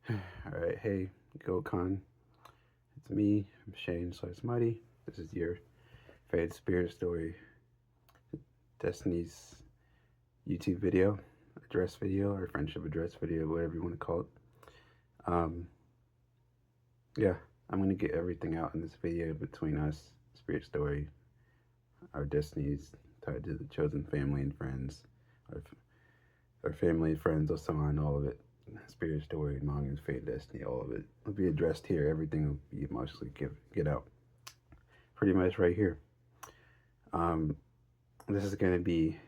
Alright, hey, Goatcon. It's me, I'm Shane/Mighty. This is your favorite spirit story, Destinies YouTube video, address video, or friendship address video, whatever you want to call it. Um, yeah, I'm going to get everything out in this video between us, spirit story, our destinies tied to the chosen family and friends, our, our family and friends, or so on, all of it. Spirit story, manga, fate, destiny, all of it will be addressed here. Everything will be emotionally get out pretty much right here. This is going to be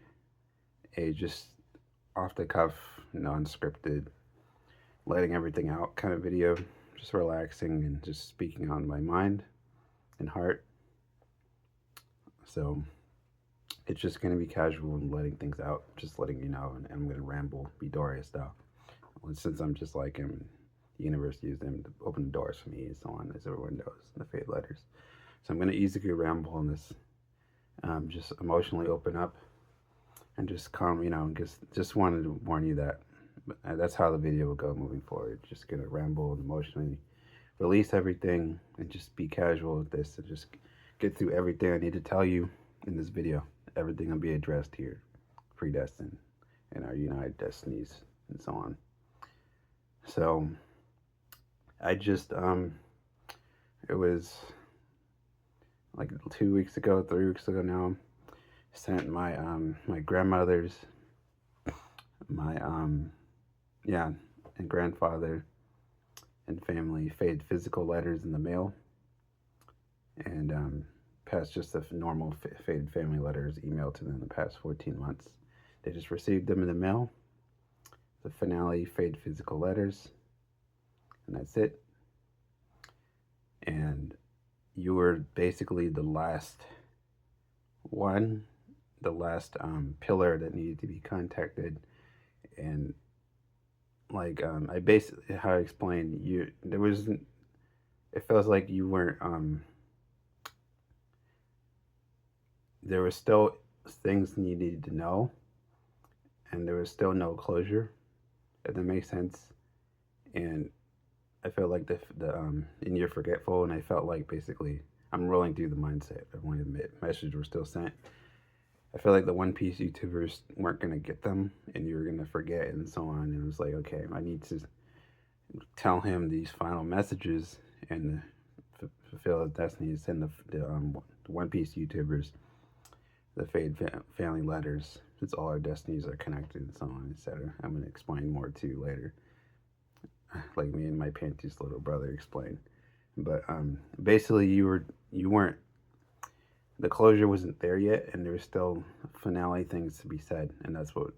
a just off the cuff, non-scripted, letting everything out kind of video, just relaxing and just speaking on my mind and heart. So it's just going to be casual and letting things out, just letting you know, and I'm going to ramble, be Doria style. Since I'm just like him, the universe used him to open the doors for me and so on, as everyone knows, the fate letters. So I'm going to easily ramble on this, just emotionally open up and just calm, just wanted to warn you that. That's how the video will go moving forward. Just going to ramble and emotionally release everything and just be casual with this and just get through everything I need to tell you in this video. Everything will be addressed here, predestined, and our united destinies and so on. So I just it was like 2 weeks ago, 3 weeks ago now, sent my my grandmother's, my and grandfather and family faded physical letters in the mail, and past just the normal faded family letters emailed to them in the past 14 months. They just received them in the mail. The finale fade physical letters, and that's it. And you were basically the last one, the last pillar that needed to be contacted. And like I basically, how I explain, you there was, it feels like you weren't there were still things you needed to know, and there was still no closure, if that makes sense. And I felt like the and you're forgetful, and I felt like basically I'm rolling through the mindset of when the messages were still sent. I feel like the One Piece YouTubers weren't gonna get them, and you were gonna forget, and so on. And it was like, okay, I need to tell him these final messages and fulfill his destiny. Send the One Piece YouTubers the Fade family letters. Since all our destinies are connected, and so on, etc. I'm gonna explain more too later, like me and my Pantheist little brother explained. But basically, you weren't, the closure wasn't there yet, and there was still finale things to be said, and that's what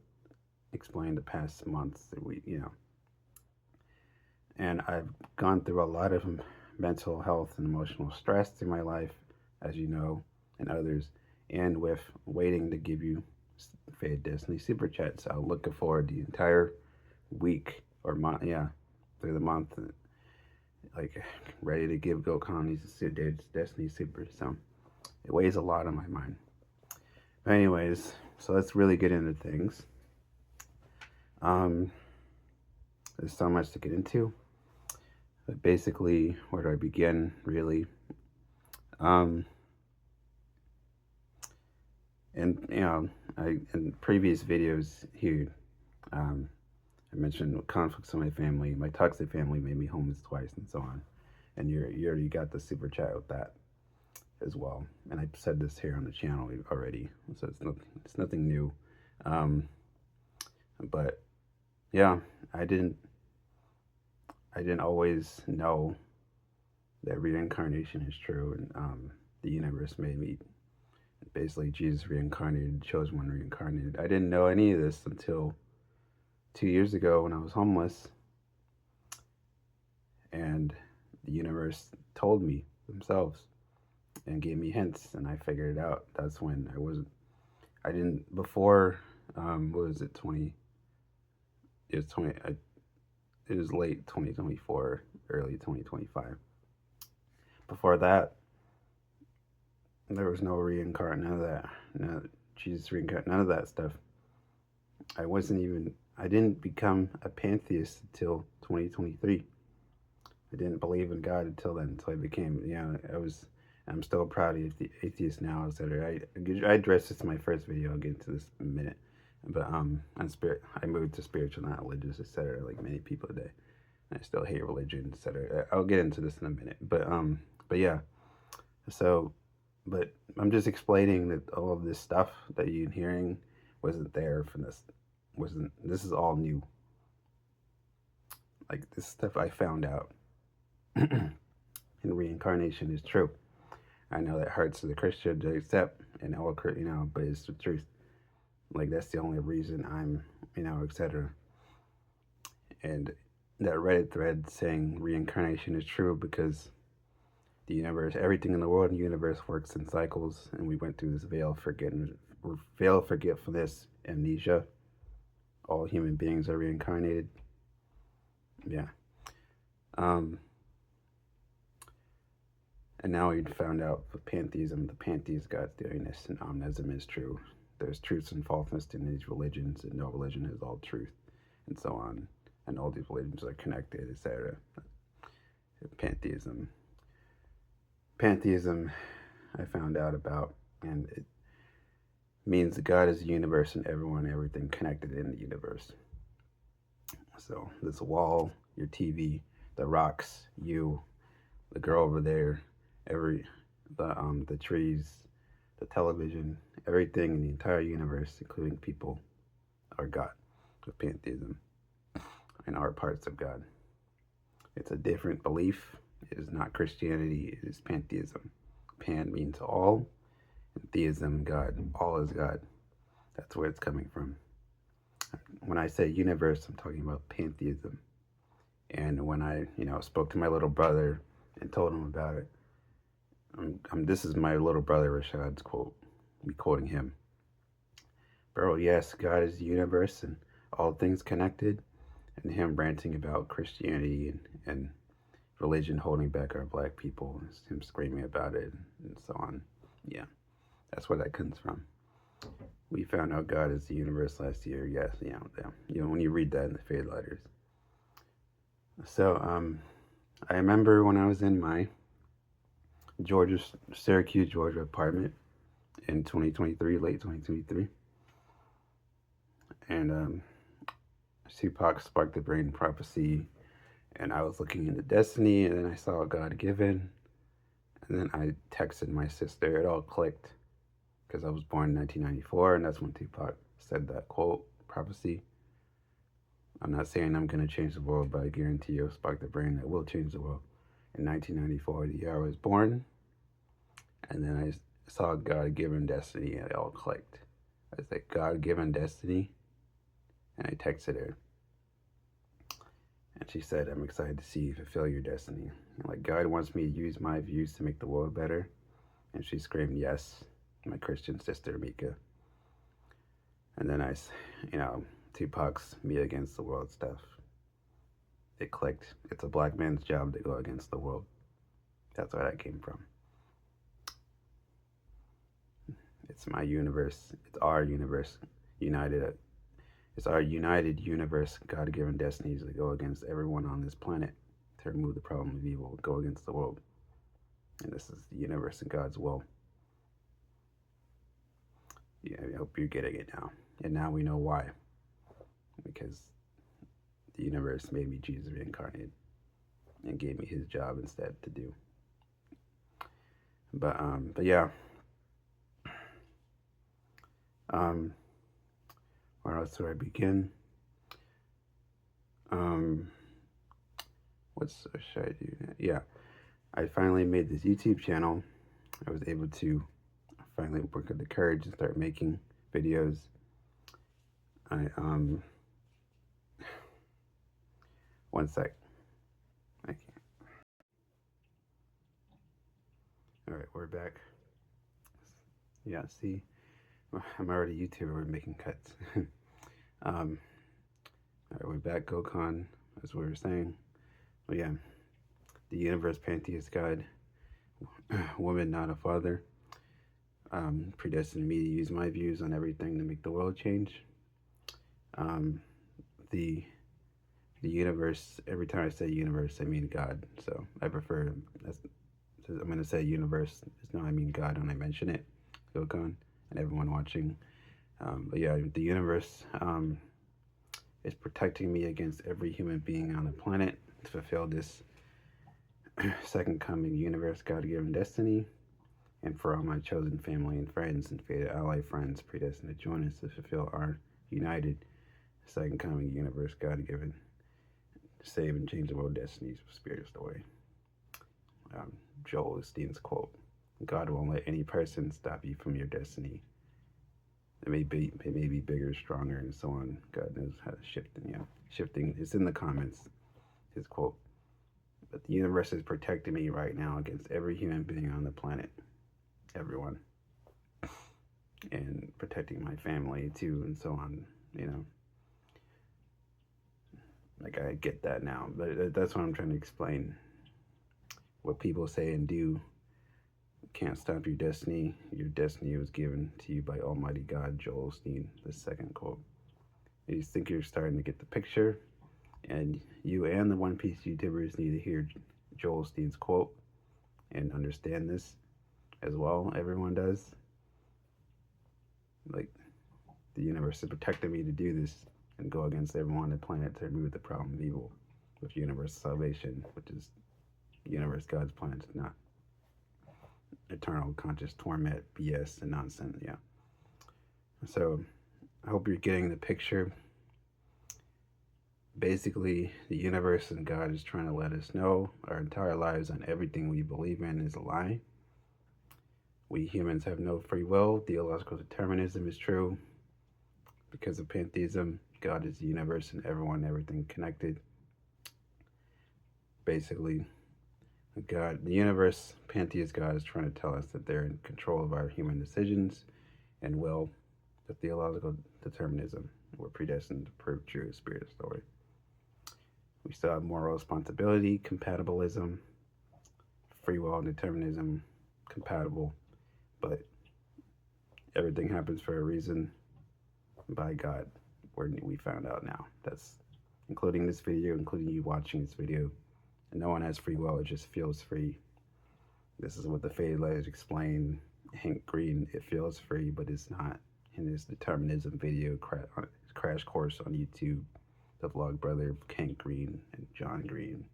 explained the past months that and I've gone through a lot of mental health and emotional stress in my life, as you know, and others, and with waiting to give you Fade Destiny super chats. I'm looking forward the entire week or month, through the month, like ready to give Goatcon these Destiny super. So it weighs a lot on my mind. But anyways, so let's really get into things. There's so much to get into, but basically, where do I begin? Really, and in previous videos here, I mentioned conflicts in my family. My toxic family made me homeless twice, and so on. And you already got the super chat with that as well. And I said this here on the channel already, so it's nothing new. But yeah, I didn't always know that reincarnation is true, and the universe made me, basically Jesus reincarnated, chose one reincarnated. I didn't know any of this until 2 years ago when I was homeless, and the universe told me themselves and gave me hints, and I figured it out. That's when I didn't, before, what was it, 20, it was 20, it was late 2024, early 2025. Before that, there was no reincarnate, none of that, no Jesus reincarnate, none of that stuff. I didn't become a pantheist until 2023. I didn't believe in God until then, until I became, I'm still proud of the atheist now, etc. I addressed this in my first video. I'll get into this in a minute. But on spirit, I moved to spiritual, not religious, etc. Like many people today. I still hate religion, etc. I'll get into this in a minute. But yeah. So, but I'm just explaining that all of this stuff that you're hearing wasn't there from this. This is all new. Like this stuff I found out. And reincarnation is true. I know that hurts the Christian to accept, and all, but it's the truth. Like that's the only reason I'm, etc. And that Reddit thread saying reincarnation is true because the universe, everything in the world and universe works in cycles, and we went through this veil of forgetfulness, amnesia. All human beings are reincarnated. Yeah. And now we found out with pantheism, the Pantheist God Universe and omnism is true. There's truths and falseness in these religions, and no religion is all truth, and so on. And all these religions are connected, etc. Pantheism, I found out about, and it means that God is the universe and everything connected in the universe. So this wall, your TV, the rocks, you, the girl over there, the trees, the television, everything in the entire universe, including people, are God, with pantheism, and are parts of God. It's a different belief. It is not Christianity. It is pantheism. Pan means all, and theism, God. All is God. That's where it's coming from. When I say universe, I'm talking about pantheism. And when I, spoke to my little brother and told him about it, this is my little brother Rashad's quote. Me quoting him. Bro, yes, God is the universe and all things connected. And him ranting about Christianity and religion holding back our black people, him screaming about it and so on. Yeah, that's where that comes from. We found out God is the universe last year. Yes, when you read that in the Fade Letters. So, I remember when I was in my Syracuse, Georgia apartment in 2023, late 2023, and Tupac sparked the brain prophecy, and I was looking into Destiny, and then I saw God Given, and then I texted my sister. It all clicked because I was born in 1994, and that's when Tupac said that quote, prophecy. I'm not saying I'm going to change the world, but I guarantee you, spark the brain that will change the world. In 1994, the year I was born, and then I saw God Given Destiny, and it all clicked. I said, God Given Destiny, and I texted her. And she said, I'm excited to see you fulfill your destiny. And like, God wants me to use my views to make the world better. And she screamed, yes, my Christian sister, Mika. And then Tupac's Me Against the World stuff. It clicked. It's a black man's job to go against the world. That's where that came from. It's my universe. It's our universe. It's our united universe, God-given destinies to go against everyone on this planet to remove the problem of evil, go against the world. And this is the universe and God's will. Yeah, I hope you're getting it now. And now we know why. Because the universe made me Jesus reincarnated and gave me his job instead to do. But yeah. Where else do I begin? What should I do? Yeah, I finally made this YouTube channel. I was able to finally work up the courage and start making videos. One sec. I can't. All right, we're back. Yeah, see, I'm already a YouTuber. We're making cuts. All right, we're back. Goatcon, as we were saying. But yeah, the universe, Pantheist God, woman, not a father, predestined me to use my views on everything to make the world change. Um, the the universe. Every time I say universe, I mean God. So I prefer. I'm going to say universe. It's not I mean God when I mention it. Goatcon and everyone watching. But yeah, the universe is protecting me against every human being on the planet to fulfill this second coming universe God-given destiny, and for all my chosen family and friends and fated ally friends predestined to join us to fulfill our united second coming universe God-given save and change the world destinies with spirit story. Joel Osteen's quote: "God won't let any person stop you from your destiny. It may be bigger, stronger, and so on. God knows how to shift and shifting." It's in the comments. His quote. But the universe is protecting me right now against every human being on the planet, everyone, and protecting my family too, and so on. Like I get that now, but that's what I'm trying to explain. What people say and do can't stop your destiny. Your destiny was given to you by Almighty God. Joel Osteen, the second quote. You think you're starting to get the picture, and you and the One Piece YouTubers need to hear Joel Osteen's quote and understand this as well. Everyone does. Like, the universe is protecting me to do this and go against everyone on the planet to remove the problem of evil with universal salvation, which is universe God's plan, not eternal conscious torment, BS, and nonsense. Yeah. So I hope you're getting the picture. Basically, the universe and God is trying to let us know our entire lives on everything we believe in is a lie. We humans have no free will. Theological determinism is true. Because of pantheism, God is the universe and everyone, everything connected. Basically, the universe, Pantheist God, is trying to tell us that they're in control of our human decisions and will. The theological determinism, we're predestined to prove true spirit story. We still have moral responsibility, compatibilism, free will and determinism, compatible, but everything happens for a reason by God. We found out now. That's including this video, including you watching this video. And no one has free will, it just feels free. This is what the faded letters explain. Hank Green, it feels free, but it's not. In this determinism video, crash course on YouTube, the vlog brother Hank Green and John Green.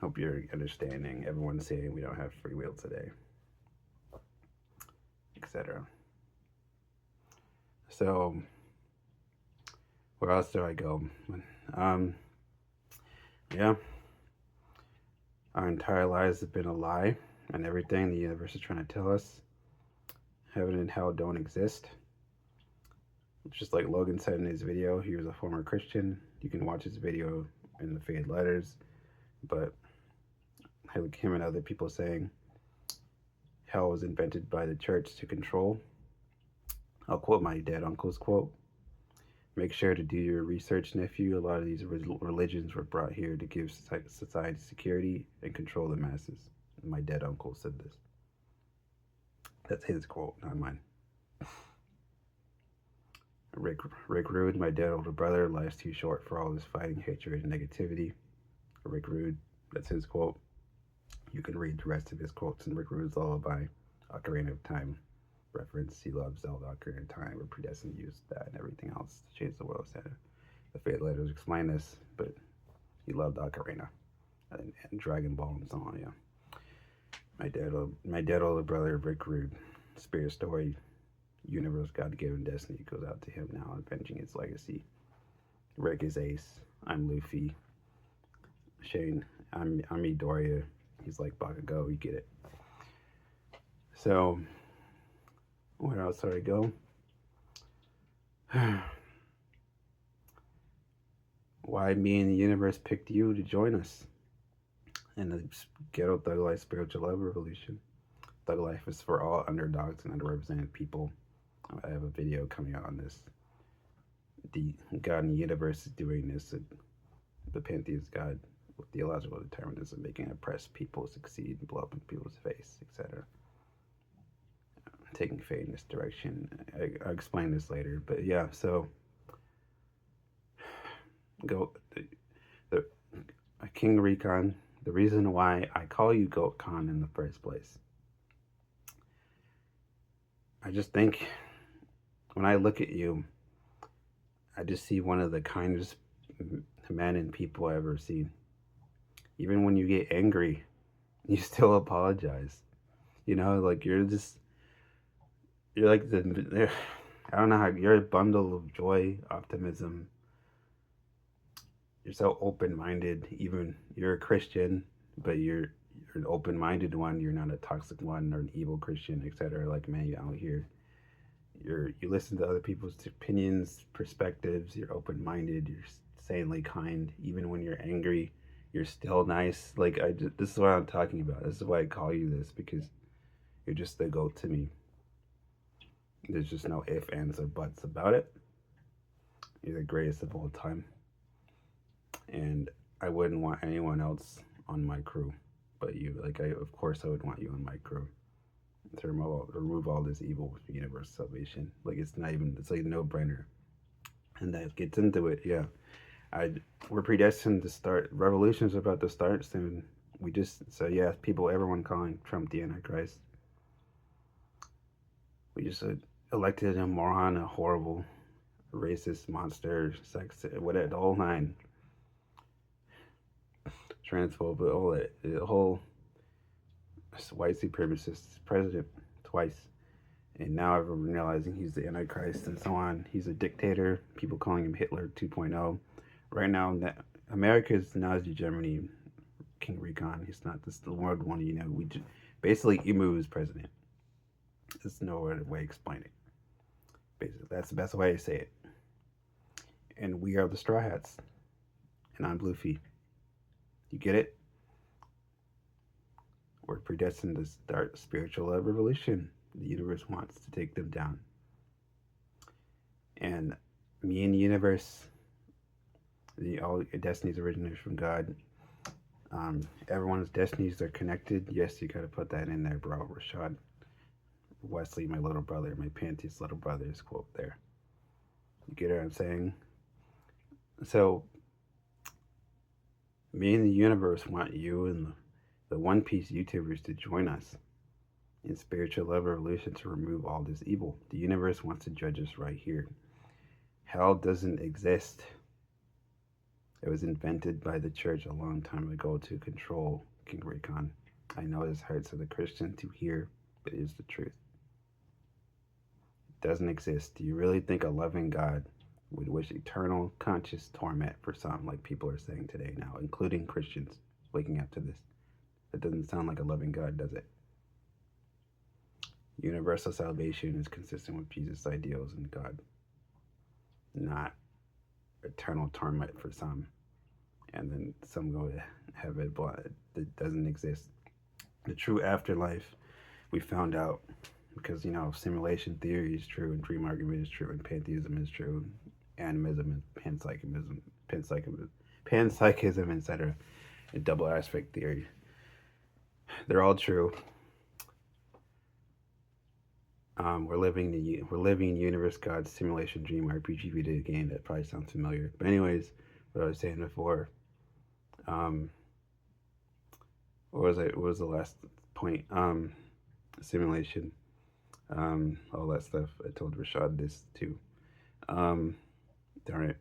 Hope you're understanding. Everyone's saying we don't have free will today, etc. So, where else do I go? Yeah, our entire lives have been a lie, and everything the universe is trying to tell us. Heaven and hell don't exist. Just like Logan said in his video, he was a former Christian. You can watch his video in the faded letters, but him and other people saying hell was invented by the church to control. I'll quote my dead uncle's quote: "Make sure to do your research, nephew. A lot of these religions were brought here to give society security and control the masses." My dead uncle said this. That's his quote, not mine. Rick Rude, my dead older brother, life's too short for all this fighting, hatred, and negativity. Rick Rude, that's his quote. You can read the rest of his quotes in Rick Rude's Lullaby, Ocarina of Time reference. He loves Zelda, Ocarina of Time, or predestined to use that and everything else to change the world. The fate letters explain this, but he loved Ocarina and Dragon Ball and so on. Yeah. My dead older brother, Rick Rude, spirit story. Universe God-given destiny goes out to him now, avenging his legacy. Rick is Ace. I'm Luffy. Shane, I'm Midoriya. He's like Bakugo. You get it. So, where else do I go? Why me and the universe picked you to join us in the Ghetto Thug Life Spiritual Love Revolution. Thug Life is for all underdogs and underrepresented people. I have a video coming out on this. The God in the universe is doing this. The Pantheist God with theological determinism, making oppressed people succeed and blow up in people's face, etc. Taking fate in this direction. I'll explain this later. But yeah, so Go the King Recon. The reason why I call you Goatcon in the first place, I just think when I look at you, I just see one of the kindest men and people I ever seen. Even when you get angry, you still apologize. You know, like you're like the I don't know how you're a bundle of joy, optimism. You're so open minded. Even you're a Christian, but you're an open minded one. You're not a toxic one or an evil Christian, etc. Like many out here. You listen to other people's opinions, perspectives. You're open minded. You're sanely kind. Even when you're angry, you're still nice. Like this is what I'm talking about. This is why I call you this, because you're just the goat to me. There's just no ifs, ands, or buts about it. You're the greatest of all time, and I wouldn't want anyone else on my crew but you. Like of course I would want you on my crew to remove all this evil with the universe salvation. Like it's not even, it's like a no brainer, and that gets into it. Yeah, I we're predestined to start. Revolution's about to start soon. We just so yeah, people, everyone calling Trump the Antichrist. We just elected a moron, a horrible racist monster, sex, whatever, the whole nine, transphobe, all that, the whole white supremacist president twice. And now everyone realizing he's the Antichrist and so on. He's a dictator. People calling him Hitler 2.0. Right now, America's Nazi Germany, King Recon. He's not this the world one. You know, basically Emu is president. There's no other way to explain it. Basically, that's the best way to say it. And we are the Straw Hats, and I'm Bluefy. You get it? We're predestined to start spiritual revolution. The universe wants to take them down. And me and the universe, all destinies originate from God. Everyone's destinies are connected. Yes, you gotta put that in there, bro. Rashad Wesley, my little brother, my Pantheist little brother's quote there. You get what I'm saying? So, me and the universe want you and the One Piece YouTubers to join us in spiritual love revolution to remove all this evil. The universe wants to judge us right here. Hell doesn't exist. It was invented by the church a long time ago to control King Recon. I know this hurts as a Christian to hear, but it is the truth. It doesn't exist. Do you really think a loving God would wish eternal conscious torment for some, like people are saying today now, including Christians waking up to this? That doesn't sound like a loving God, does it? Universal salvation is consistent with Jesus' ideals and God, not eternal torment for some, and then some go to heaven, but it doesn't exist. The true afterlife, we found out, because, you know, simulation theory is true, and dream argument is true, and pantheism is true, and animism and panpsychism, etc., and double aspect theory. They're all true. We're living in universe, God's simulation dream RPG video game. That probably sounds familiar, but anyways, what I was saying before. What was it? What was the last point? Simulation. All that stuff. I told Rashad this too. Darn it.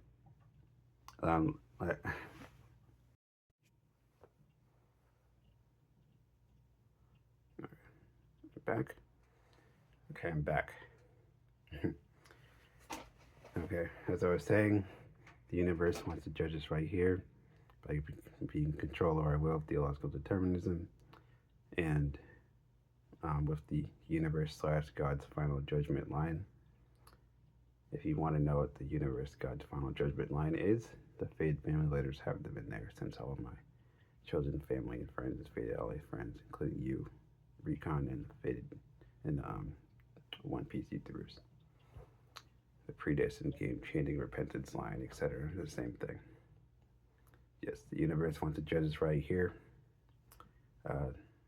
Back. Okay, I'm back. Okay, as I was saying, the universe wants to judge us right here by being in control of our will, theological determinism, and with the universe / God's final judgment line. If you want to know what the universe God's final judgment line is, the Faded Family Letters have them in there, since all of my chosen family and friends, Faded LA friends, including you, Recon, and Faded, and One Piece YouTubers. The predestined game changing repentance line, etc. The same thing. Yes, the universe wants to judge us right here.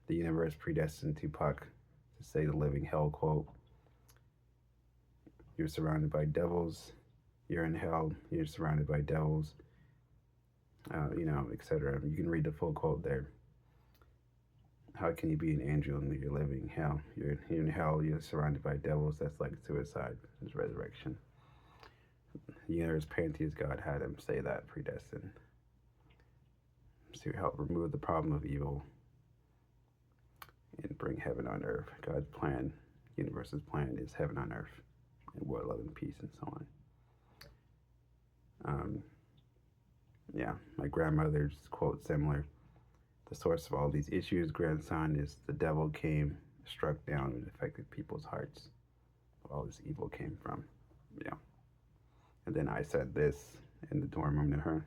The universe predestined Tupac to say the living hell quote. You're surrounded by devils. You're in hell. You're surrounded by devils. etc. You can read the full quote there. How can you be an angel and you're living in hell? You're in hell, you're surrounded by devils. That's like suicide. It's resurrection. The universe Pantheist God had him say that predestined to help remove the problem of evil and bring heaven on earth. God's plan, universe's plan is heaven on earth and world, love, and peace, and so on. Yeah, my grandmother's quote similar. The source of all these issues, grandson, is the devil came, struck down, and affected people's hearts. Where all this evil came from. Yeah. And then I said this in the dorm room to her.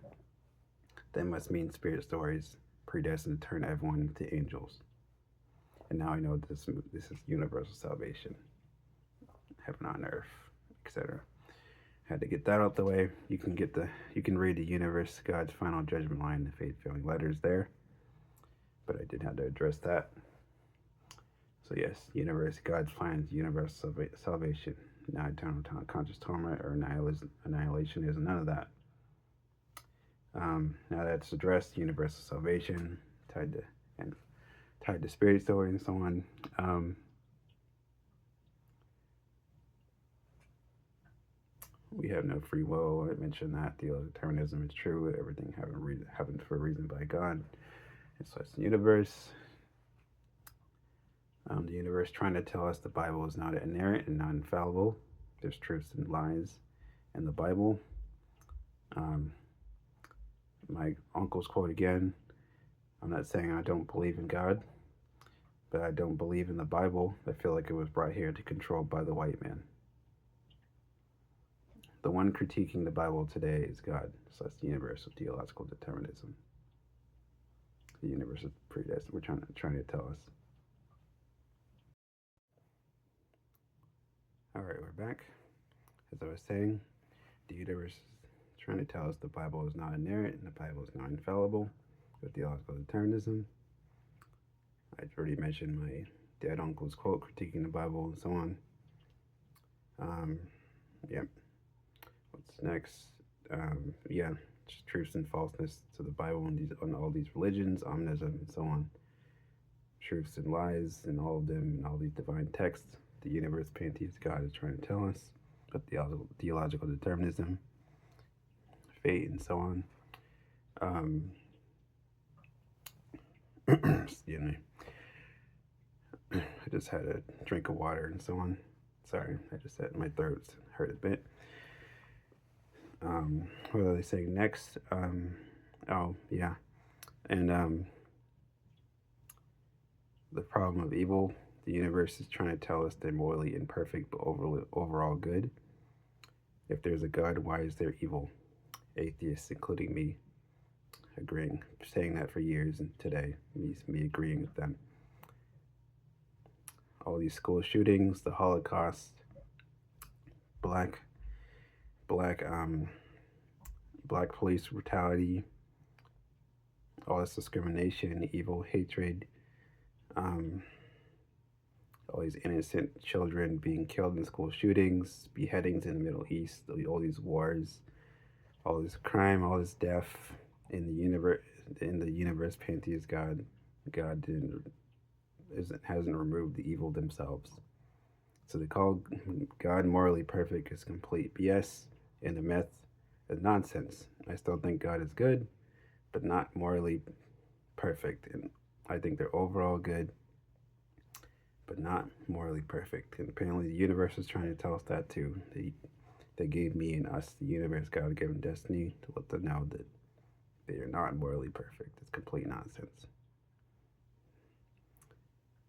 That must mean spirit stories predestined to turn everyone into angels. And now I know this is universal salvation, heaven on earth, etc. Had to get that out the way. You can read the universe, God's final judgment line, the faith-filling letters there. But I did have to address that. So yes, universe, God's plan is universal salvation, not eternal conscious torment or annihilationism, none of that. Now that's addressed, universal salvation, tied to spirit story and so on. We have no free will. I mentioned that determinism is true. Everything happened for a reason by God. And so it's the universe. The universe trying to tell us the Bible is not inerrant and not infallible. There's truths and lies in the Bible. My uncle's quote again. I'm not saying I don't believe in God, but I don't believe in the Bible. I feel like it was brought here to control by the white man. The one critiquing the Bible today is God. So that's the universal theological determinism. The universe is predestined. We're trying to tell us. All right, we're back. As I was saying, the universe is trying to tell us the Bible is not inerrant and the Bible is not infallible with theological determinism. I already mentioned my dead uncle's quote critiquing the Bible and so on. Yep. What's next? Just truths and falseness to the Bible and all these religions, omnism, and so on. Truths and lies in all of them and all these divine texts. The universe, Pantheist God is trying to tell us, but theological determinism, fate, and so on. Excuse me. I just had a drink of water and so on. Sorry, I just had my throat hurt a bit. What are they saying next? And the problem of evil. The universe is trying to tell us they're morally imperfect but overall good. If there's a God, why is there evil? Atheists, including me, saying that for years, and today, me agreeing with them. All these school shootings, the Holocaust, black police brutality, all this discrimination, evil, hatred, all these innocent children being killed in school shootings, beheadings in the Middle East, all these wars, all this crime, all this death in the universe, Pantheist God hasn't removed the evil themselves. So they call God morally perfect is complete BS, and the myth is nonsense. I still think God is good, but not morally perfect. And I think they're overall good, but not morally perfect. And apparently the universe is trying to tell us that too. They gave me and us, the universe, God-given destiny to let them know that they are not morally perfect. It's complete nonsense.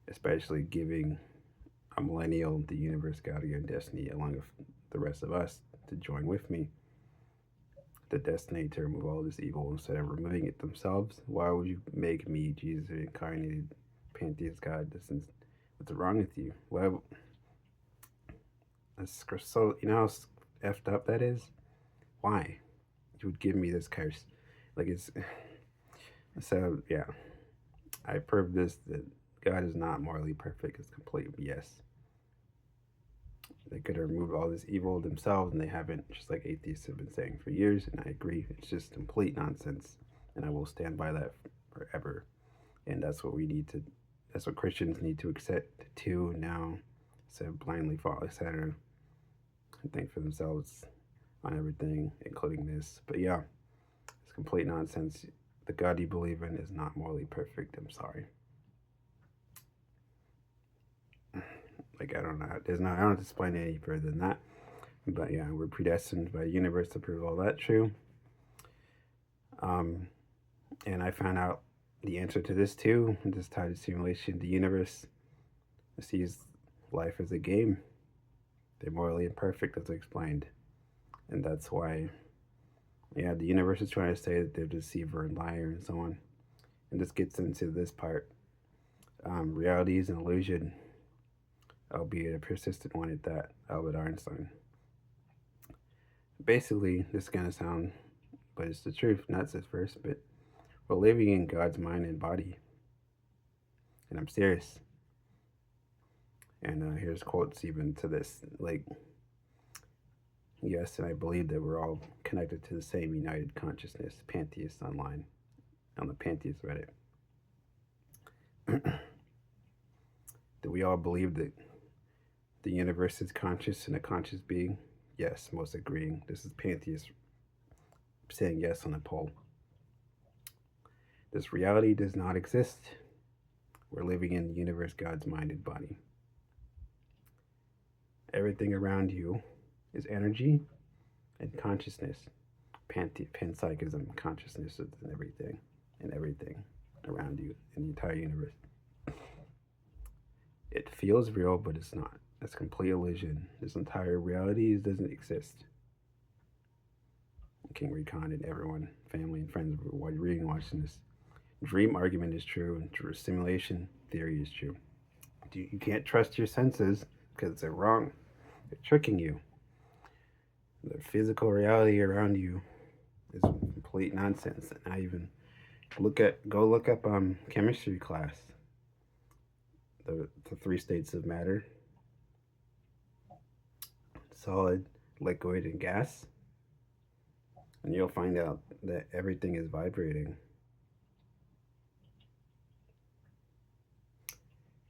Especially giving a millennial the universe, God-given destiny, along with the rest of us, to join with me. The destiny to remove all this evil instead of removing it themselves. Why would you make me, Jesus, reincarnated, Pantheist God? What's wrong with you? Well, so you know how effed up that is? Why? You would give me this curse. Like it's so yeah. I proved this that God is not morally perfect. It's complete BS. They could have removed all this evil themselves and they haven't, just like atheists have been saying for years, and I agree. It's just complete nonsense. and I will stand by that forever. And that's what we need to. That's what Christians need to accept too now, instead of blindly follow, etc. And think for themselves on everything, including this. But yeah, it's complete nonsense. The God you believe in is not morally perfect. I'm sorry. Like I don't know. There's not. I don't have to explain it any further than that. But yeah, we're predestined by the universe to prove all that true. And I found out the answer to this too. This tied to simulation. The universe sees life as a game. They're morally imperfect, as I explained, and that's why. Yeah, the universe is trying to say that they're deceiver and liar and so on. And this gets into this part. Reality is an illusion, albeit a persistent one at that. Albert Einstein. Basically, this is gonna sound, but it's the truth, not at first, but we're living in God's mind and body. And I'm serious. And here's quotes even to this. Like, yes, and I believe that we're all connected to the same united consciousness. Pantheist online, on the Pantheist Reddit. Do we all believe that the universe is conscious and a conscious being? Yes, most agreeing. This is Pantheist saying yes on a poll. This reality does not exist. We're living in the universe, God's mind and body. Everything around you is energy and consciousness. Panpsychism, consciousness is and everything around you in the entire universe. It feels real, but it's not. It's complete illusion. This entire reality doesn't exist. King Recon and everyone, family and friends, while you're reading, watching this. Dream argument is true, and simulation theory is true. You can't trust your senses because they're wrong. They're tricking you. The physical reality around you is complete nonsense. And I even go look up chemistry class. The three states of matter: solid, liquid, and gas. And you'll find out that everything is vibrating.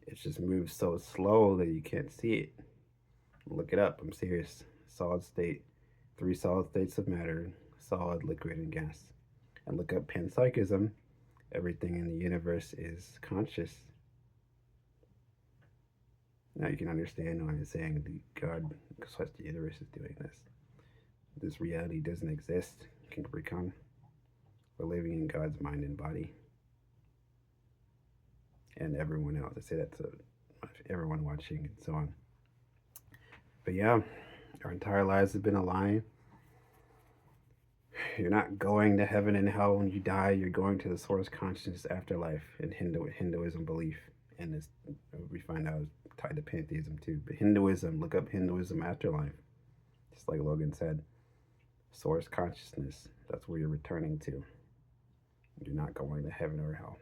It just moves so slow that you can't see it. Look it up. I'm serious. Solid state, three solid states of matter: solid, liquid, and gas. And look up panpsychism. Everything in the universe is conscious. Now you can understand why I'm saying God, because the universe is doing this. This reality doesn't exist. King Recon. We're living in God's mind and body. And everyone else. I say that to everyone watching and so on. But yeah, our entire lives have been a lie. You're not going to heaven and hell when you die. You're going to the source consciousness afterlife in Hinduism belief. And this, we find out, tied to pantheism too. But Hinduism, look up Hinduism afterlife. Just like Logan said, source consciousness. That's where you're returning to. You're not going to heaven or hell.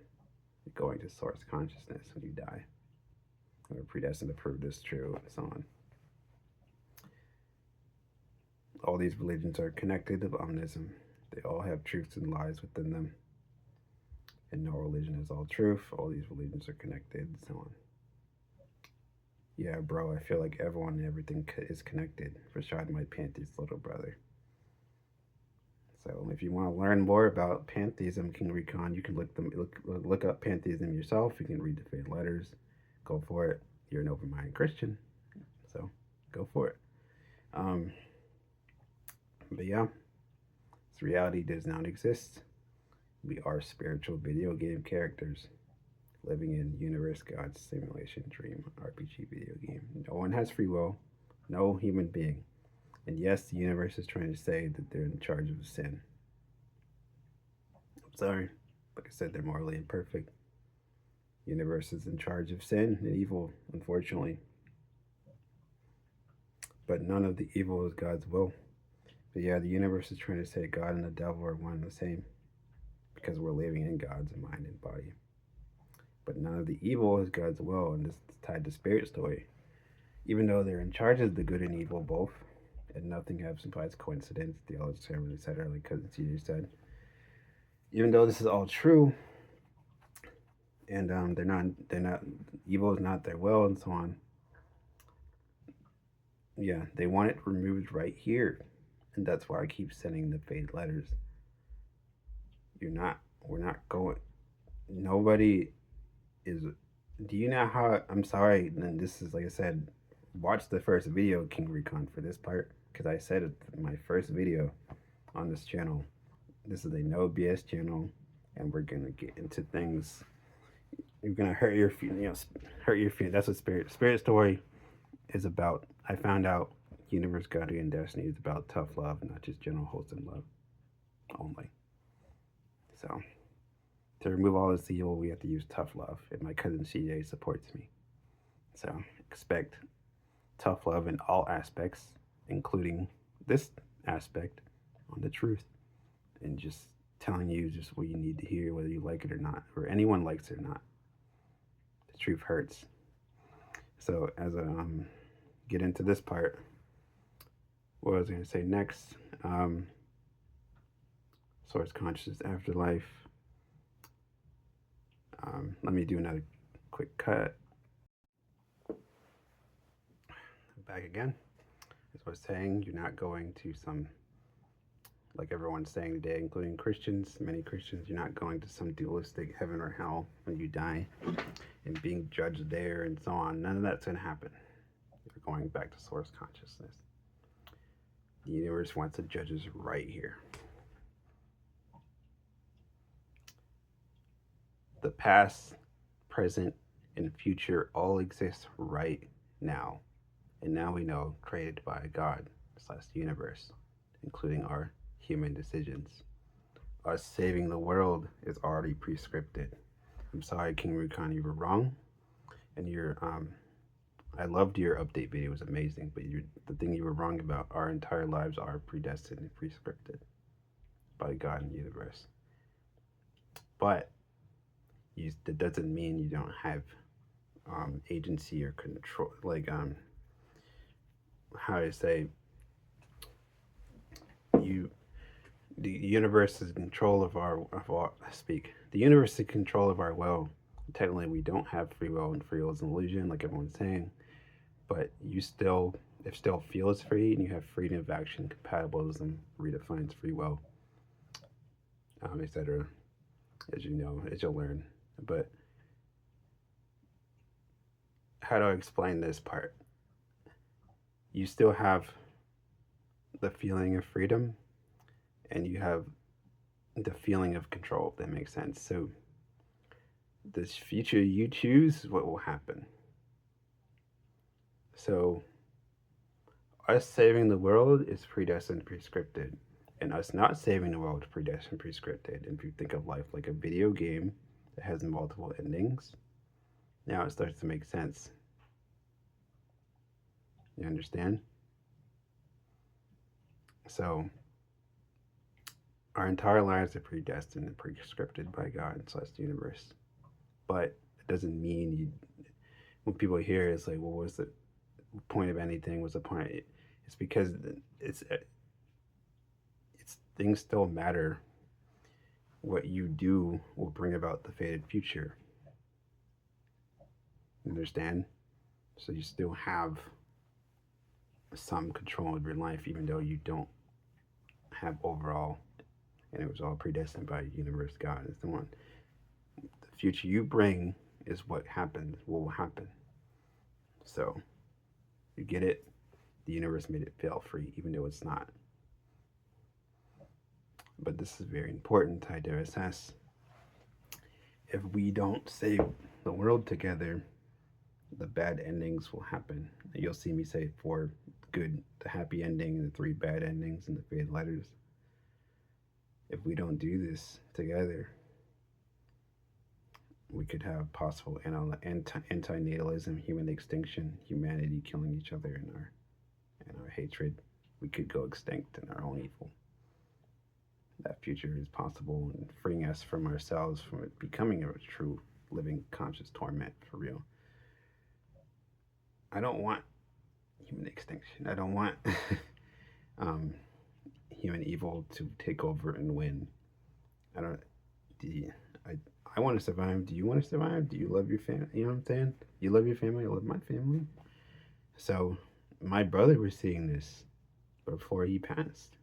You're going to source consciousness when you die. We're predestined to prove this true, and so on. All these religions are connected to omnism. They all have truths and lies within them. And no religion is all truth. All these religions are connected, and so on. Yeah, bro, I feel like everyone and everything is connected. Rashad, my pantheist little brother. So if you want to learn more about pantheism, King Recon, you can look up pantheism yourself. You can read the Faith Letters. Go for it. You're an open-minded Christian, so go for it. But yeah, this reality does not exist. We are spiritual video game characters living in universe God's simulation dream RPG video game. No one has free will, no human being. And yes, the universe is trying to say that they're in charge of sin. I'm sorry. Like I said, they're morally imperfect. The universe is in charge of sin and evil, unfortunately. But none of the evil is God's will. But yeah, the universe is trying to say God and the devil are one and the same, because we're living in God's mind and body. But none of the evil is God's will, and this is tied to spirit story. Even though they're in charge of the good and evil both, and nothing happens by coincidence, theology, etc., like Cousin Caesar said. even though this is all true, and they're not evil is not their will and so on. Yeah, they want it removed right here, and that's why I keep sending the fade letters. You're not. We're not going. Nobody is. Do you know how? I'm sorry. And this is like I said. Watch the first video, King Recon, for this part, because I said it in my first video on this channel. This is a no BS channel, and we're gonna get into things. You're gonna hurt your feelings. Hurt your feelings. That's what Spirit Story is about. I found out Universe, God, and Destiny is about tough love, not just general wholesome love only. So to remove all this evil, we have to use tough love, and my cousin CJ supports me. So expect tough love in all aspects, including this aspect on the truth, and just telling you just what you need to hear, whether you like it or not, or anyone likes it or not. The truth hurts. So as I get into this part, what I was going to say next, source consciousness, afterlife. Let me do another quick cut. Back again. As I was saying, you're not going to some, like everyone's saying today, including Christians, many Christians, you're not going to some dualistic heaven or hell when you die and being judged there and so on. None of that's going to happen. You're going back to source consciousness. The universe wants to judge us right here. The past, present, and future all exist right now. And now we know, created by God / the universe, including our human decisions. Us saving the world is already prescripted. I'm sorry, King Recon, you were wrong. And I loved your update video, it was amazing. But the thing you were wrong about, our entire lives are predestined and prescripted by God and the universe. But that doesn't mean you don't have agency or control. Like how do I say? The universe is in control of our the universe is in control of our will. Technically, we don't have free will, and free will is an illusion, like everyone's saying. But it still feels free, and you have freedom of action. Compatibilism redefines free will, etc. As you know, as you'll learn. But how do I explain this part? You still have the feeling of freedom, and you have the feeling of control, if that makes sense. So this future you choose what will happen. So us saving the world is predestined, prescripted, and us not saving the world is predestined, prescripted. And if you think of life like a video game that has multiple endings, now it starts to make sense. You understand? So our entire lives are predestined and prescripted by God / the universe. But it doesn't mean when people hear it's like, well, what's the point of anything? What's the point? It's because it's things still matter. What you do will bring about the fated future. You understand? So you still have some control of your life, even though you don't have overall, and it was all predestined by the universe. God is the one. The future you bring is what happens, will happen. So you get it? The universe made it feel free, even though it's not. But this is very important, I dare assess. If we don't save the world together, the bad endings will happen. You'll see me say 4 good, the happy ending, and the 3 bad endings, and the fade letters. If we don't do this together, we could have possible anti-natalism, human extinction, humanity killing each other in our hatred. We could go extinct in our own evil. That future is possible, and freeing us from ourselves, from it becoming a true living conscious torment for real. I don't want human extinction. I don't want human evil to take over and win. Do you, I want to survive. Do you want to survive? Do you love your family? You know what I'm saying? You love your family. I love my family. So my brother was seeing this before he passed.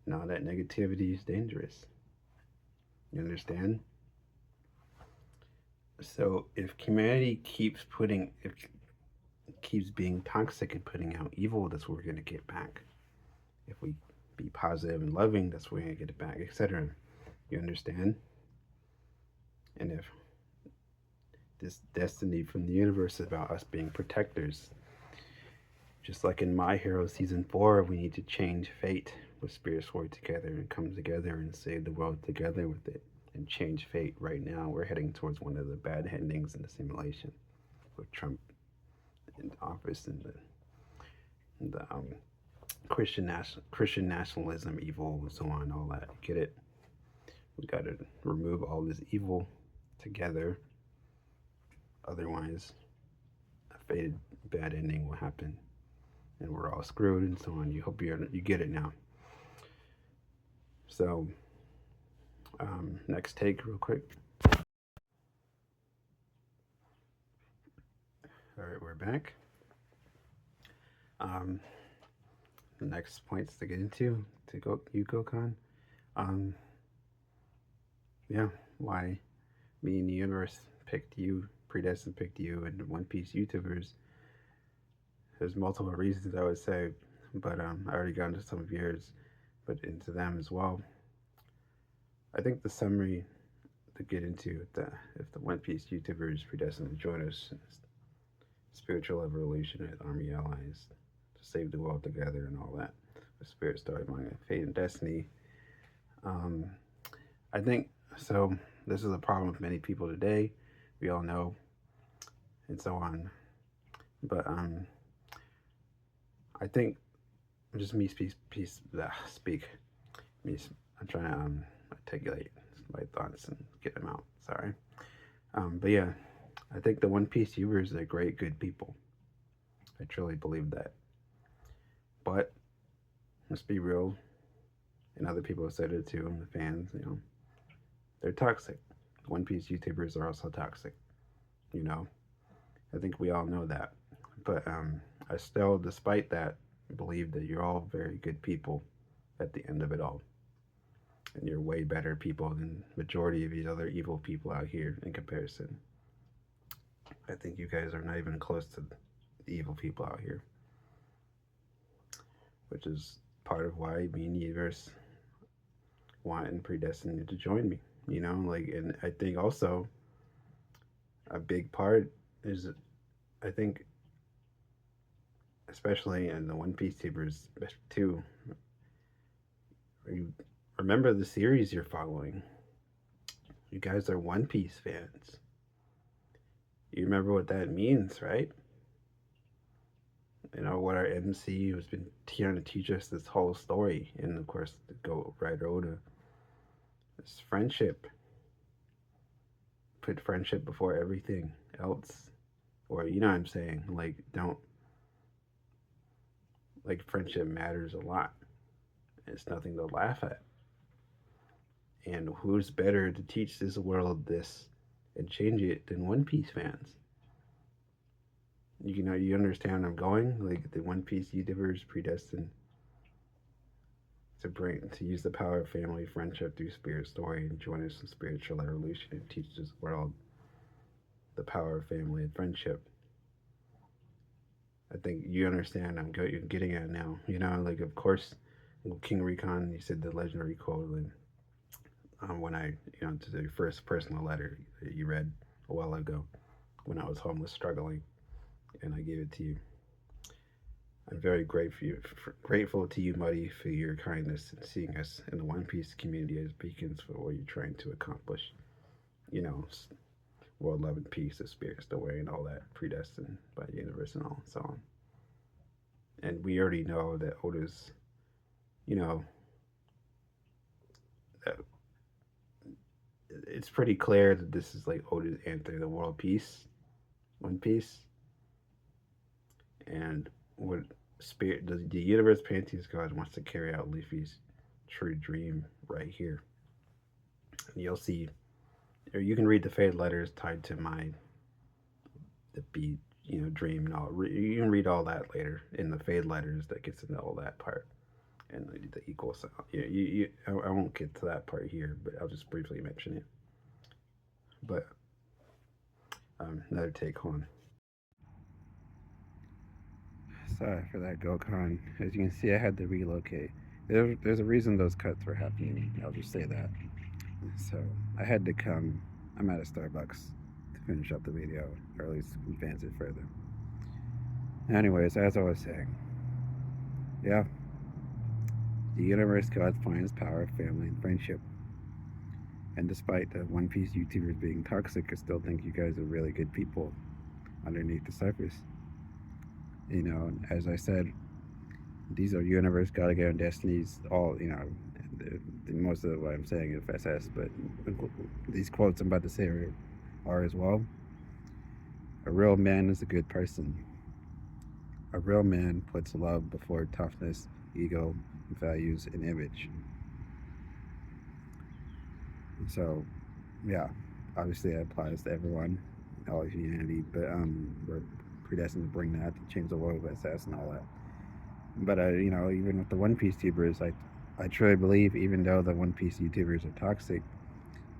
Now that negativity is dangerous. You understand? So if humanity if keeps being toxic and putting out evil, that's what we're gonna get back. If we be positive and loving, that's where we're gonna get it back, etc. You understand? And if this destiny from the universe is about us being protectors, just like in My Hero season 4, we need to change fate with spirits work together and come together and save the world together with it and change fate. Right now, we're heading towards one of the bad endings in the simulation with Trump in office and the Christian nationalism, evil, and so on, all that. Get it? We got to remove all this evil together. Otherwise, a fated bad ending will happen, and we're all screwed, and so on. You hope you get it now. So, next take, real quick. All right, we're back. The next points to get into to go Goatcon. Yeah, why me and the universe picked you, Predestined picked you, and One Piece YouTubers. There's multiple reasons I would say, but I already got into some of yours, but into them as well. I think the summary to get into if the One Piece YouTubers Predestined to join us, spiritual evolution as army allies to save the world together and all that. The spirit story, manga, fate and destiny. I think so. This is a problem with many people today. We all know, and so on. But I think just me speak. Me. I'm trying to articulate my thoughts and get them out. Sorry. But yeah, I think the One Piece viewers are great, good people. I truly believe that. But let's be real, and other people have said it too. The fans, they're toxic. One Piece YouTubers are also toxic. I think we all know that. But I still, despite that, believe that you're all very good people at the end of it all. And you're way better people than majority of these other evil people out here in comparison. I think you guys are not even close to the evil people out here. Which is part of why me and the universe want and predestined to join me. And I think also a big part is, I think, especially in the One Piece tubers too, you remember the series you're following. You guys are One Piece fans. You remember what that means, right? What our MC has been trying to teach us this whole story, and of course, the Goat Rider Oda. It's friendship. Put friendship before everything else. Or, you know what I'm saying? Friendship matters a lot. It's nothing to laugh at. And who's better to teach this world this and change it than One Piece fans? You understand where I'm going? Like the One Piece YouTubers predestined to use the power of family, friendship through spirit story and join us in spiritual evolution and teach this world the power of family and friendship. I think you understand you're getting at now. Of course, King Recon, you said the legendary quote, and when I, to the first personal letter that you read a while ago, when I was homeless, struggling, and I gave it to you. I'm very grateful to you, Muddy, for your kindness and seeing us in the One Piece community as beacons for what you're trying to accomplish. World love and peace, the spirit's the way, and all that, predestined by the universe and all, and so on. And we already know that Oda's, it's pretty clear that this is like Oda's answer to world peace, One Piece, and what spirit the universe Pantheist God wants to carry out Luffy's true dream right here. And you'll see, or you can read the fade letters tied to my the beat, dream and all. You can read all that later in the fade letters that gets into all that part and the equal sound. I won't get to that part here, but I'll just briefly mention it. But another take on. Sorry for that Goatcon. As you can see, I had to relocate. There's a reason those cuts were happening. I'll just say that. So I had to come. I'm at a Starbucks to finish up the video, or at least advance it further. Anyways, as I was saying, yeah, the universe, God's plan is power, family, and friendship. And despite the One Piece YouTubers being toxic, I still think you guys are really good people underneath the surface. As I said, these are universe, God, and Destinies. All most of what I'm saying is FSS, but these quotes I'm about to say are as well. A real man is a good person. A real man puts love before toughness, ego, values, and image. So, yeah, obviously that applies to everyone, all of humanity, but we're predestined to bring that, to change the world with SS and all that. But, even with the One Piece YouTubers, I truly believe, even though the One Piece YouTubers are toxic,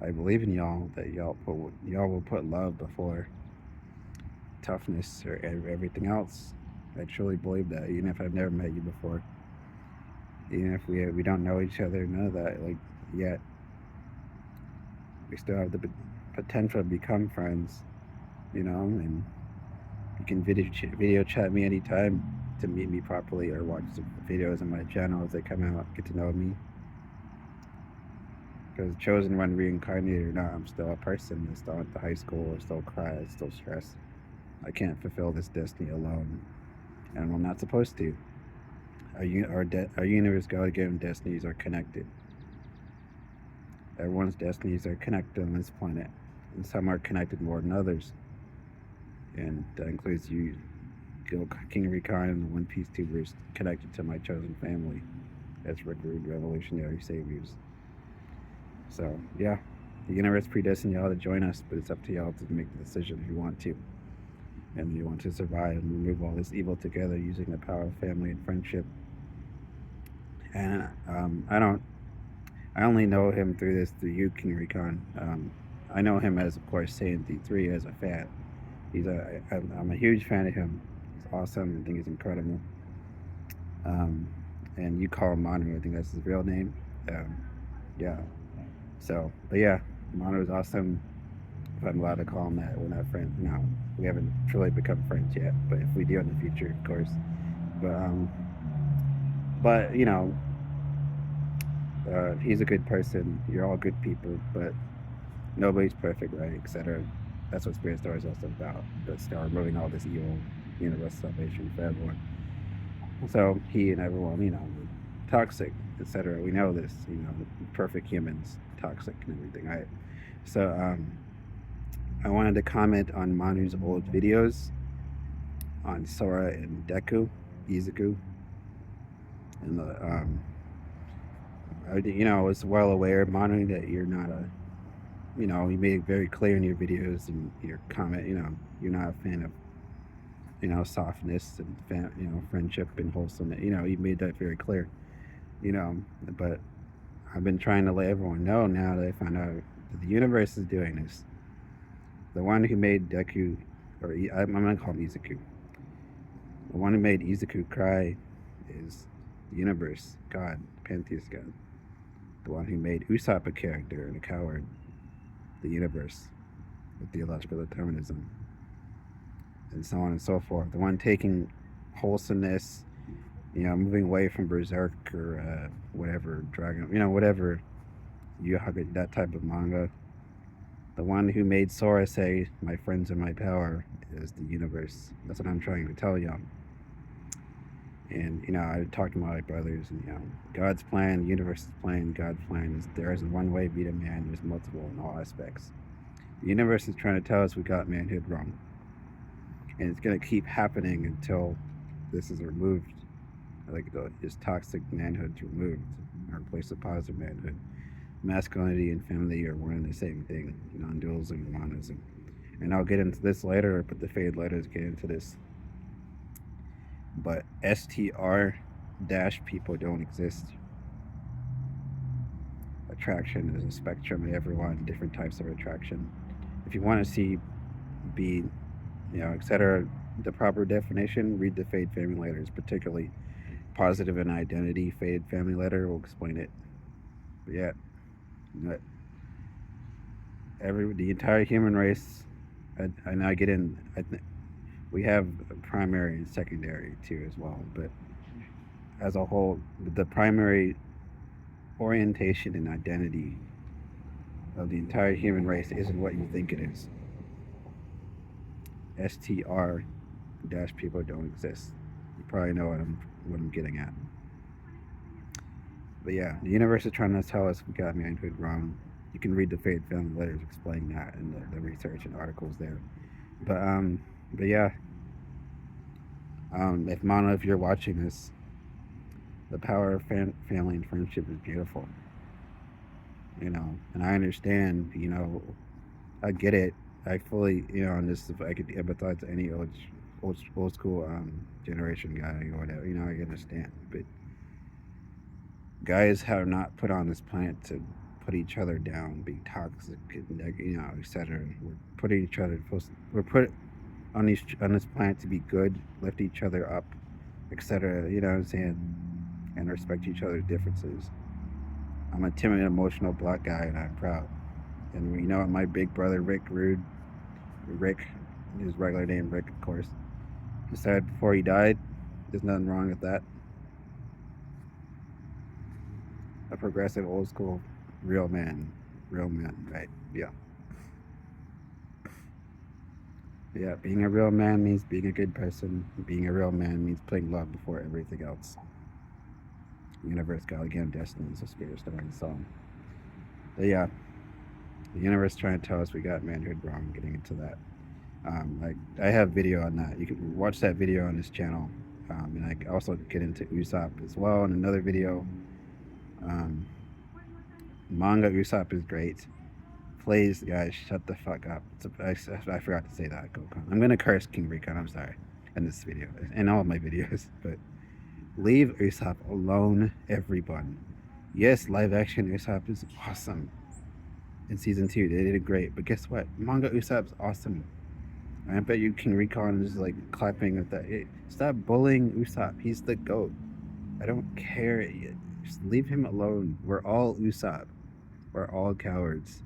I believe in y'all, that y'all will put love before toughness or everything else. I truly believe that, even if I've never met you before, even if we don't know each other, none of that, yet. We still have the potential to become friends, and you can video chat me anytime to meet me properly, or watch the videos on my channel as they come out, get to know me. Because chosen one, reincarnated or not, I'm still a person. I still went to high school, I still cry, I still stress. I can't fulfill this destiny alone, and I'm not supposed to. Our universe, God-given destinies are connected. Everyone's destinies are connected on this planet, and some are connected more than others. And that includes you, King Recon, and the One Piece tubers connected to my chosen family as revolutionary saviors. So, yeah, the universe predestined y'all to join us, but it's up to y'all to make the decision if you want to. And you want to survive and remove all this evil together using the power of family and friendship. And I only know him through you, King Recon. I know him as, of course, Saiyan D3 as a fan. I'm a huge fan of him. He's awesome. I think he's incredible. And you call him Manu. I think that's his real name. Yeah. So, but yeah, Manu's awesome. If I'm allowed to call him that, we're not friends. No, we haven't truly become friends yet. But if we do in the future, of course. But he's a good person. You're all good people, but nobody's perfect, right? Etc. That's what Spirit Story is also about. But still removing all this evil, universal salvation for everyone. So he and everyone, toxic, etc. We know this, perfect humans, toxic and everything, right? So I wanted to comment on Manu's old videos on Sora and Izuku, and I was well aware, Manu, that you're not you made it very clear in your videos and your comment, you're not a fan of, softness and, friendship and wholesomeness. You made that very clear, but I've been trying to let everyone know now that I found out that the universe is doing this. The one who made Deku, or I'm going to call him Izuku. The one who made Izuku cry is the universe, God, Pantheist God. The one who made Usopp a character and a coward, the universe, with theological determinism, and so on and so forth. The one taking wholesomeness, moving away from Berserk or whatever, Dragon, whatever, that type of manga. The one who made Sora say, "My friends are my power," is the universe. That's what I'm trying to tell y'all. And, I talked to my brothers, and, God's plan, the universe's plan, God's plan is there isn't one way to be a man, there's multiple in all aspects. The universe is trying to tell us we got manhood wrong. And it's going to keep happening until this is removed. This toxic manhood's removed and replaced with positive manhood. masculinity and femininity are one and the same thing, non-dualism and monism. And I'll get into this later, but the fade letters get into this. But STR dash people don't exist. Attraction is a spectrum of everyone, different types of attraction. If you want to see, be, etc., the proper definition, read the fade family letters, particularly positive and identity fade family letter will explain it. But yeah, the entire human race, and I get in. We have primary and secondary too as well, but as a whole, the primary orientation and identity of the entire human race isn't what you think it is. STR dash people don't exist. You probably know what I'm getting at. But yeah, the universe is trying to tell us we got manhood wrong. You can read the Fade family letters explaining that and the research and articles there. But yeah, if Mana, if you're watching this, the power of family and friendship is beautiful. And I understand. I get it. I fully, and this, if I could empathize to any old school generation guy or whatever, I understand. But guys have not put on this planet to put each other down, be toxic, etc. We're putting each other. We're put on this planet to be good, lift each other up, etc. You know what I'm saying? And respect each other's differences. I'm a timid, emotional black guy, and I'm proud. And my big brother Rick, his regular name Rick, of course, he said before he died, there's nothing wrong with that. A progressive, old school, real man, right? Yeah. Yeah, being a real man means being a good person. Being a real man means putting love before everything else. Universe, God, again, Destinies, a spirit starring song. But yeah, the universe trying to tell us we got manhood wrong. Getting into that, I have video on that. You can watch that video on this channel, and I also get into Usopp as well in another video. Manga Usopp is great. Please, guys, shut the fuck up. I forgot to say that. Goatcon. I'm gonna curse King Recon. I'm sorry, in this video, in all of my videos, but leave Usopp alone, everyone. Yes, live action Usopp is awesome. In season 2, they did great, but guess what? Manga Usopp's awesome. I bet you King Recon is like clapping at that. Hey, stop bullying Usopp. He's the GOAT. I don't care. Just leave him alone. We're all Usopp. We're all cowards.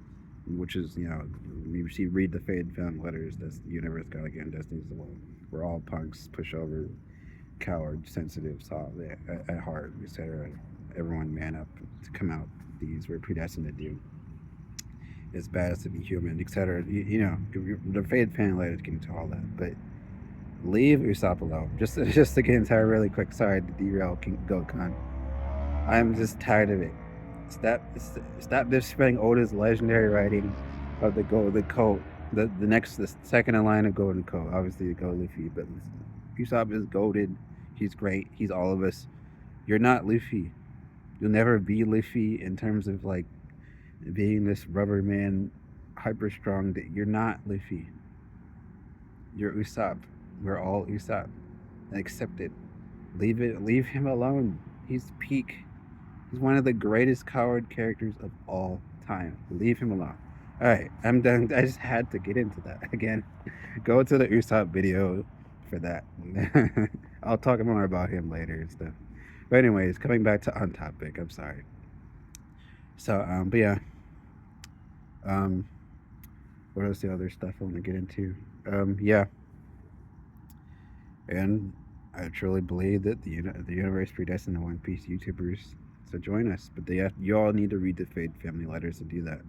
Which is, you read the Fade family letters. That's the universe, God, again, Destinies. We're all punks, pushover, coward, sensitive, soft at heart, etc. Everyone man up to come out. These we're predestined to do. It's bad as to be human, etc. The Fade family letters get into all that, but leave Usopp alone. Just to get into really quick. Sorry to derail King Goatcon. I'm just tired of it. Stop disrespecting Oda's legendary writing of the code. The second in line of Golden Code. Obviously, the Gold Luffy, but Usopp is goated. He's great. He's all of us. You're not Luffy. You'll never be Luffy in terms of like being this rubber man, hyper strong. You're not Luffy. You're Usopp. We're all Usopp. Accept it. Leave him alone. He's peak. He's one of the greatest coward characters of all time. Leave him alone. Alright, I'm done. I just had to get into that again. Go to the Usopp video for that. I'll talk more about him later and stuff. But anyways, coming back to on topic. I'm sorry. So, but yeah. What else the other stuff I want to get into? Yeah. And I truly believe that the universe predestined the One Piece YouTubers to join us, but you all need to read the Fade family letters to do that,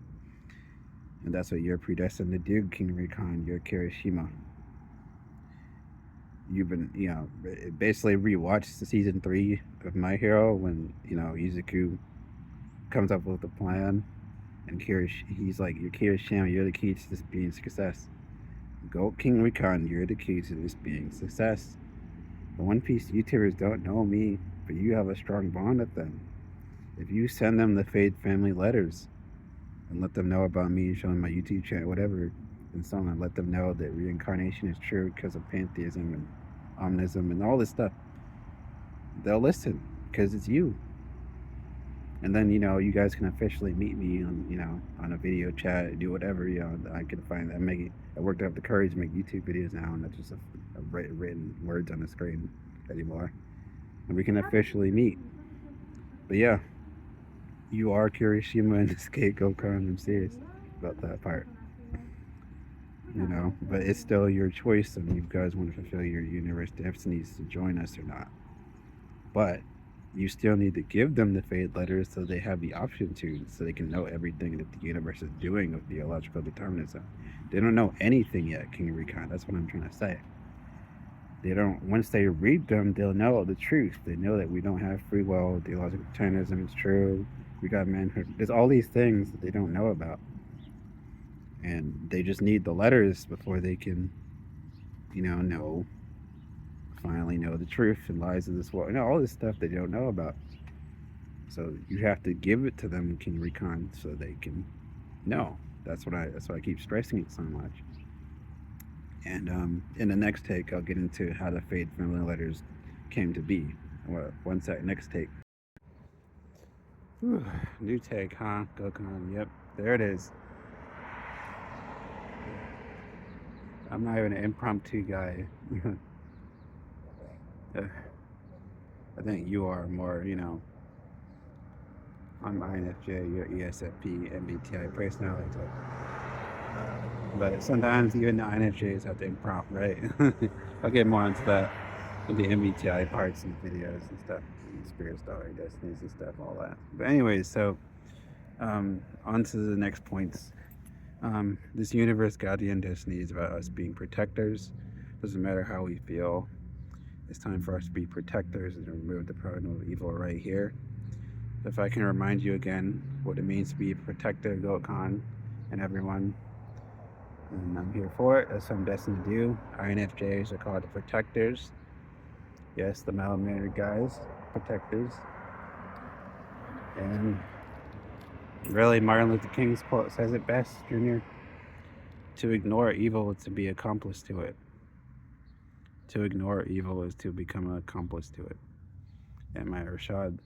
and that's what you're predestined to do, King Recon. You're Kirishima. You've been, basically rewatched the season 3 of My Hero when Izuku comes up with a plan, and he's like, "You're Kirishima. You're the key to this being success. Go, King Recon. You're the key to this being success." The One Piece YouTubers don't know me, but you have a strong bond with them. If you send them the Fade family letters, and let them know about me, show them my YouTube channel, whatever, and so on. Let them know that reincarnation is true because of pantheism and omnism and all this stuff. They'll listen because it's you. And then, you guys can officially meet me on, on a video chat, do whatever, I can find. I worked up the courage to make YouTube videos now, and not just a written words on the screen anymore. And we can officially meet. But yeah, you are Kirishima and escape Goatcon. I'm serious about that part. But it's still your choice if you guys want to fulfill your universe destinies to join us or not. But you still need to give them the fate letters so they have the option to, so they can know everything that the universe is doing with theological determinism. They don't know anything yet, King Recon. That's what I'm trying to say. They don't. Once they read them, they'll know the truth. They know that we don't have free will. Theological determinism is true. We got manhood. There's all these things that they don't know about, and they just need the letters before they can, finally know the truth and lies of this world. All this stuff they don't know about. So you have to give it to them, King Recon, so they can know. That's why I keep stressing it so much. And in the next take, I'll get into how the Fate family letters came to be. Well, one sec, next take. Whew, new take, huh? Goatcon, yep, there it is. I'm not even an impromptu guy. I think you are more, I'm INFJ, you're ESFP, MBTI personality type. But sometimes even the INFJs have to imprompt, right? I'll get more into that with the MBTI parts and videos and stuff, and spirit story, destinies and stuff, all that. But anyways, so on to the next points. This universe, Guardian Destiny, is about us being protectors. Doesn't matter how we feel. It's time for us to be protectors and remove the problem of evil right here. If I can remind you again what it means to be a protector of Goatcon and everyone, and I'm here for it. That's what I'm destined to do. INFJs are called the protectors. Yes, the mal-mannered guys, protectors. And really, Martin Luther King's quote says it best, Junior. To ignore evil is to be accomplice to it. To ignore evil is to become an accomplice to it. And my Rashad,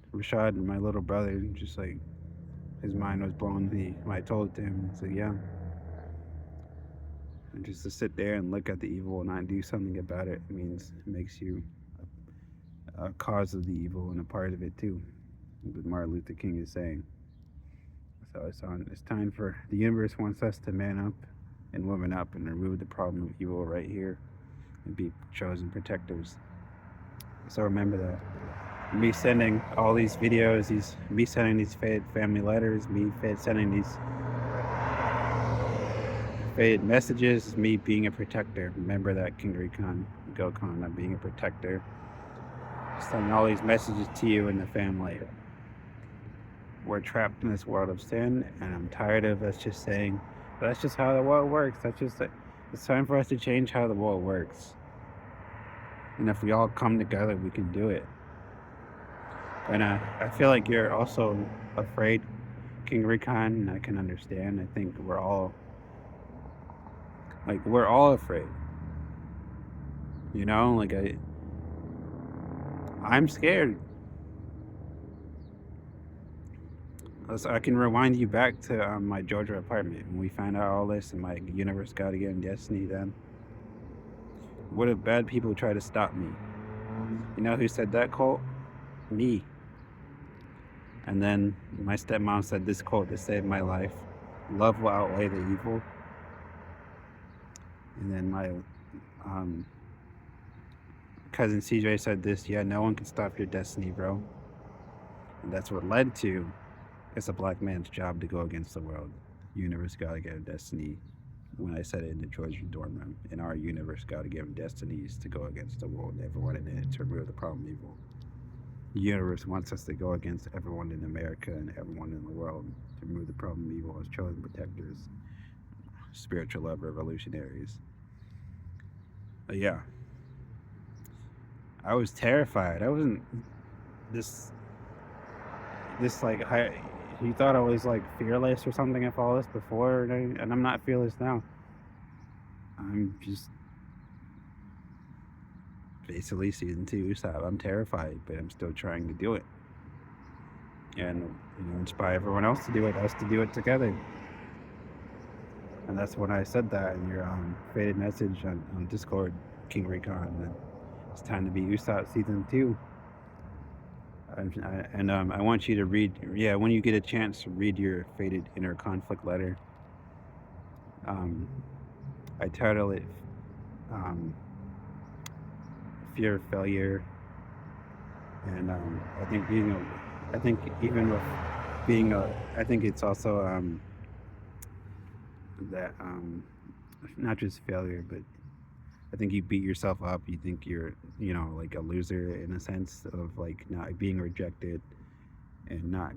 my little brother, just like his mind was blown when I told it to him. So yeah. And just to sit there and look at the evil and not do something about it means it makes you a cause of the evil and a part of it too. What Martin Luther King is saying. So it's time for the universe wants us to man up and woman up and remove the problem of evil right here and be chosen protectors. So remember that. Me sending all these videos, me sending these faded family letters, me sending these faded messages, me being a protector. Remember that, King Recon, Goatcon, I'm being a protector. Sending all these messages to you and the family. We're trapped in this world of sin, and I'm tired of us just saying, that's just how the world works. It's time for us to change how the world works. And if we all come together, we can do it. And I feel like you're also afraid, King Recon, and I can understand. I think we're all afraid. I'm scared. So I can rewind you back to my Georgia apartment when we found out all this and my universe got to get in destiny then. What if bad people try to stop me? You know who said that quote? Me. And then my stepmom said this quote to save my life. Love will outweigh the evil. And then my cousin CJ said this, yeah, no one can stop your destiny, bro. And that's what led to, it's a black man's job to go against the world. Universe gotta get a destiny. When I said it in the Georgia dorm room, in our universe gotta give them destinies to go against the world and everyone in it to remove the problem of evil. The universe wants us to go against everyone in America and everyone in the world to remove the problem of evil as chosen protectors, spiritual love revolutionaries. But yeah, I was terrified. I wasn't this like high. you thought I was like fearless or something if all this before, and I'm not fearless now. I'm just basically season 2 Usopp. I'm terrified, but I'm still trying to do it, and inspire everyone else to do it. Us to do it together. And that's when I said that in your faded message on Discord, King Recon. That it's time to be Usopp season 2. And I want you to read, when you get a chance, to read your faded inner conflict letter. I title it Fear of Failure. And I think, I think even with being I think it's also that not just failure, but I think you beat yourself up. You think you're, like a loser in a sense of like not being rejected and not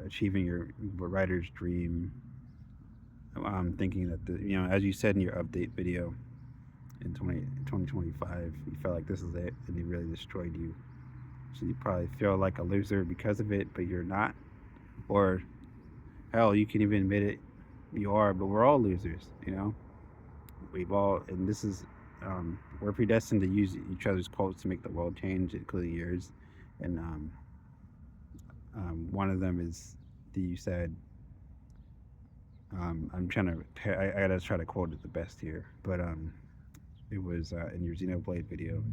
achieving your writer's dream. Thinking that as you said in your update video in 2025, you felt like this is it, and it really destroyed you. So you probably feel like a loser because of it, but you're not. Or hell, you can even admit it, you are. But we're all losers, We've all, and this is. We're predestined to use each other's quotes to make the world change, including yours. And one of them is that you said, I'm trying to, I gotta try to quote it the best here, but it was in your Xenoblade video.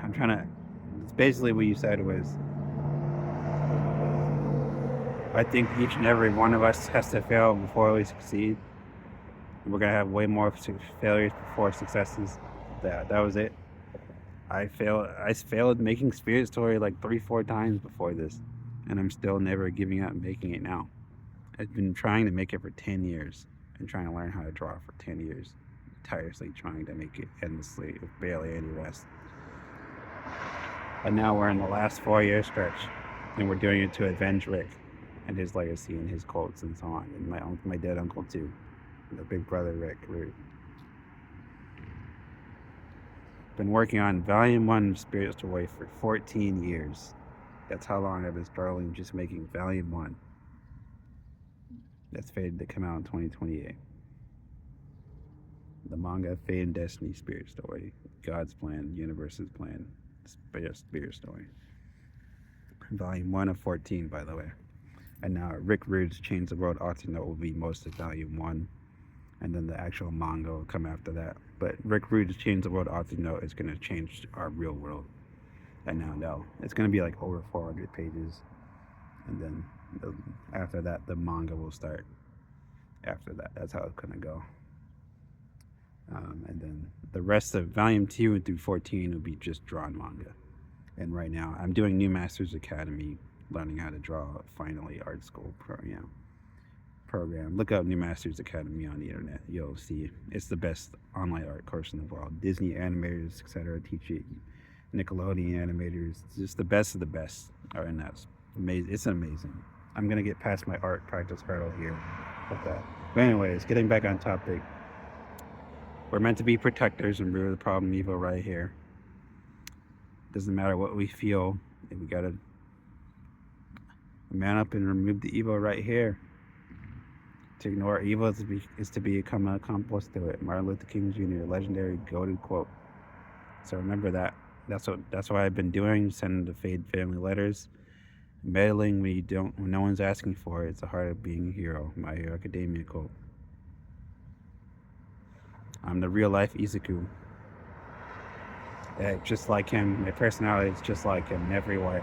I'm trying to, it's basically what you said was, I think each and every one of us has to fail before we succeed. We're gonna have way more failures before successes. That was it. I failed making Spirit Story like 3-4 times before this, and I'm still never giving up making it now. I've been trying to make it for 10 years and trying to learn how to draw for 10 years, tirelessly trying to make it endlessly with barely any rest. And now we're in the last 4-year stretch, and we're doing it to avenge Rick and his legacy and his quotes and so on, and my dead uncle too, the big brother Rick. We've been working on Volume 1 of Spirit Story for 14 years. That's how long I've been struggling just making Volume 1. That's fated to come out in 2028. The manga Fate and Destiny Spirit Story. God's plan, universe's plan. Spirit Story. Volume 1 of 14, by the way. And now Rick Rude's Chains of World alternate note will be most of Volume 1. And then the actual manga will come after that. But Rick Rude's Chains of World alternate note is going to change our real world. And now it's going to be like over 400 pages. And then after that, the manga will start. After that, that's how it's going to go. And then the rest of Volume 2 through 14 will be just drawn manga. And right now, I'm doing New Masters Academy, learning how to draw, finally, art school program. Look up New Masters Academy on the internet. You'll see it's the best online art course in the world. Disney animators, etc., teach it. Nickelodeon animators, just the best of the best are in that. It's amazing. I'm gonna get past my art practice hurdle here with that. But anyways, getting back on topic. We're meant to be protectors, and we're the problem evil right here. Doesn't matter what we feel, we gotta man up and remove the evil right here. To ignore evil is to become an accomplice to it. Martin Luther King Jr., legendary goated quote. So remember that. That's what I've been doing, sending the Fade family letters, meddling when no one's asking for it. It's the heart of being a hero. My Hero Academia quote. I'm the real life Izuku. Just like him, my personality is just like him in every way.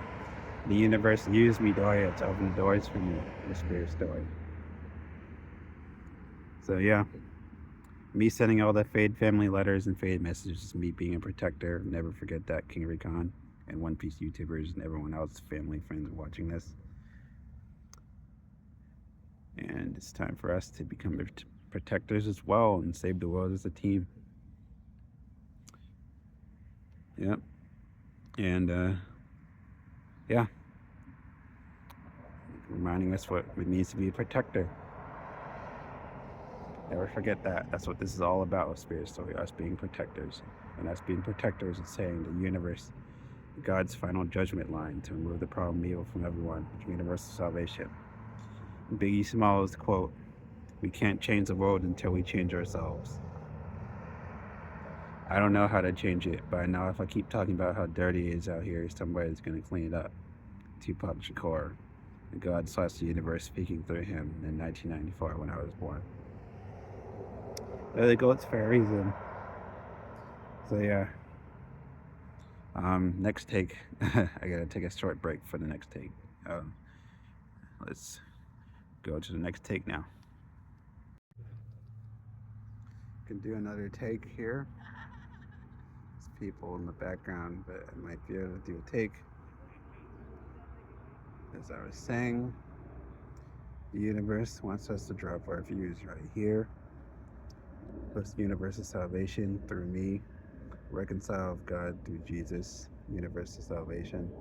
The universe used me, Doya, to open the doors for me. The Spirit Story. So yeah, me sending all the Fade family letters and Fade messages, me being a protector. Never forget that, King Recon and One Piece YouTubers and everyone else, family, friends watching this. And it's time for us to become protectors as well and save the world as a team. Yep. And yeah, reminding us what it means to be a protector. Never forget that. That's what this is all about with Spirit Story, us being protectors. And us being protectors is saying the universe God's final judgment line to remove the problem evil from everyone, universal salvation. Biggie Smalls quote, "We can't change the world until we change ourselves." I don't know how to change it, but I know if I keep talking about how dirty it is out here, somebody's going to clean it up. Tupac Shakur, God/the universe speaking through him in 1994 when I was born. There they go, it's for a reason. So yeah. Next take. I gotta take a short break for the next take. Let's go to the next take now. Can do another take here. There's people in the background, but I might be able to do a take. As I was saying, the universe wants us to drop our views right here. Plus universal salvation through me, reconcile with God through Jesus, universal salvation.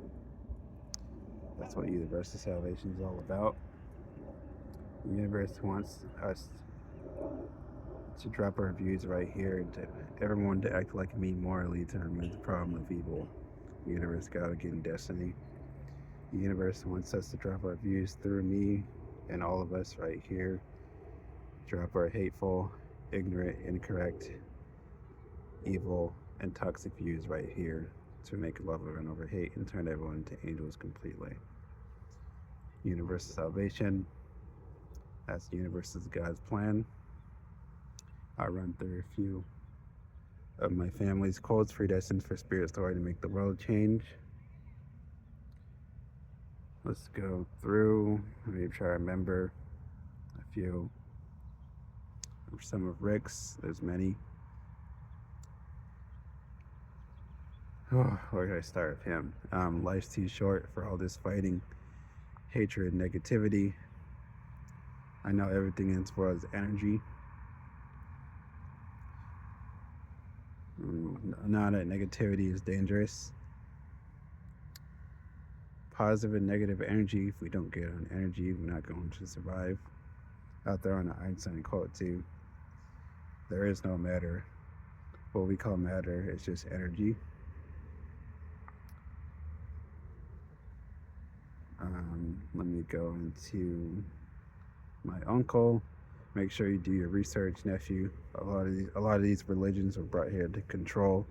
That's what universal salvation is all about. The universe wants us to drop our views right here and to everyone to act like me morally to remove the problem of evil. The universe, God, again, destiny. The universe wants us to drop our views through me and all of us right here. Drop our hateful, ignorant, incorrect, evil, and toxic views right here to make love and over hate and turn everyone into angels completely. Universal salvation. That's the universe is God's plan. I'll run through a few of my family's codes predestined for spirit story to make the world change. Let's go through. Maybe try to remember a few. Some of Rick's. There's many. Oh, where did I start with him? Life's too short for all this fighting, hatred, negativity. I know everything in this world is energy. Now that negativity is dangerous. Positive and negative energy, if we don't get on energy, we're not going to survive. Out there on the Einstein quote too, there is no matter. What we call matter is just energy. Let me go into my uncle. Make sure you do your research, nephew. A lot of these religions are brought here to control.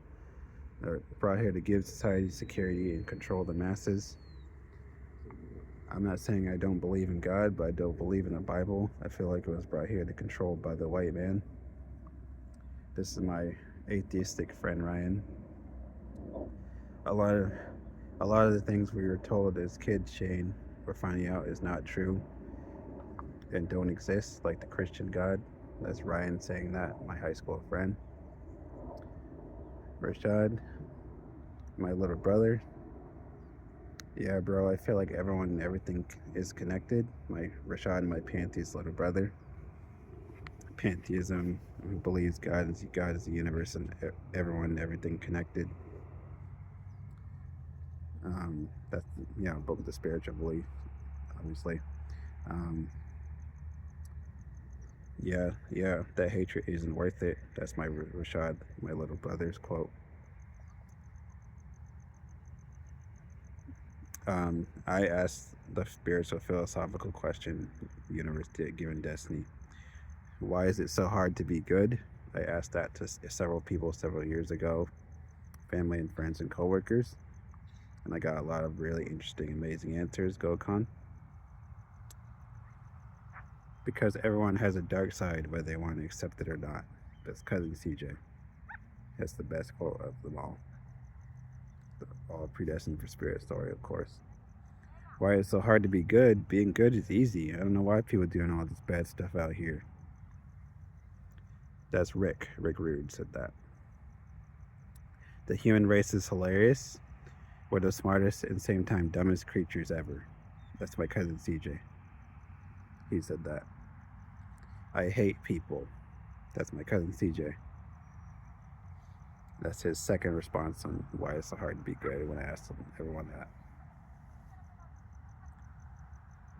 They're brought here to give society security and control the masses. I'm not saying I don't believe in God, but I don't believe in the Bible. I feel like it was brought here to control by the white man. This is my atheistic friend Ryan. A lot of the things we were told as kids, Shane, we're finding out is not true and don't exist, like the Christian God. That's Ryan saying that, my high school friend. Rashad, my little brother. Yeah, bro, I feel like everyone and everything is connected. My Rashad, my pantheist little brother. Pantheism, who believes God is the universe and everyone and everything connected. That's both the spiritual belief, obviously. That hatred isn't worth it. That's my Rashad, my little brother's quote. I asked the spiritual philosophical question the universe did given destiny. Why is it so hard to be good? I asked that to several people several years ago, family and friends and coworkers, and I got a lot of really interesting, amazing answers. Goatcon. Because everyone has a dark side, whether they want to accept it or not. That's cousin CJ. That's the best quote of them all. All predestined for spirit story, of course. Why it's so hard to be good? Being good is easy. I don't know why people are doing all this bad stuff out here. That's Rick. Rick Rude said that. The human race is hilarious. We're the smartest and same time dumbest creatures ever. That's my cousin CJ. He said that. I hate people. That's my cousin CJ. That's his second response on why it's so hard to be good when I asked everyone that.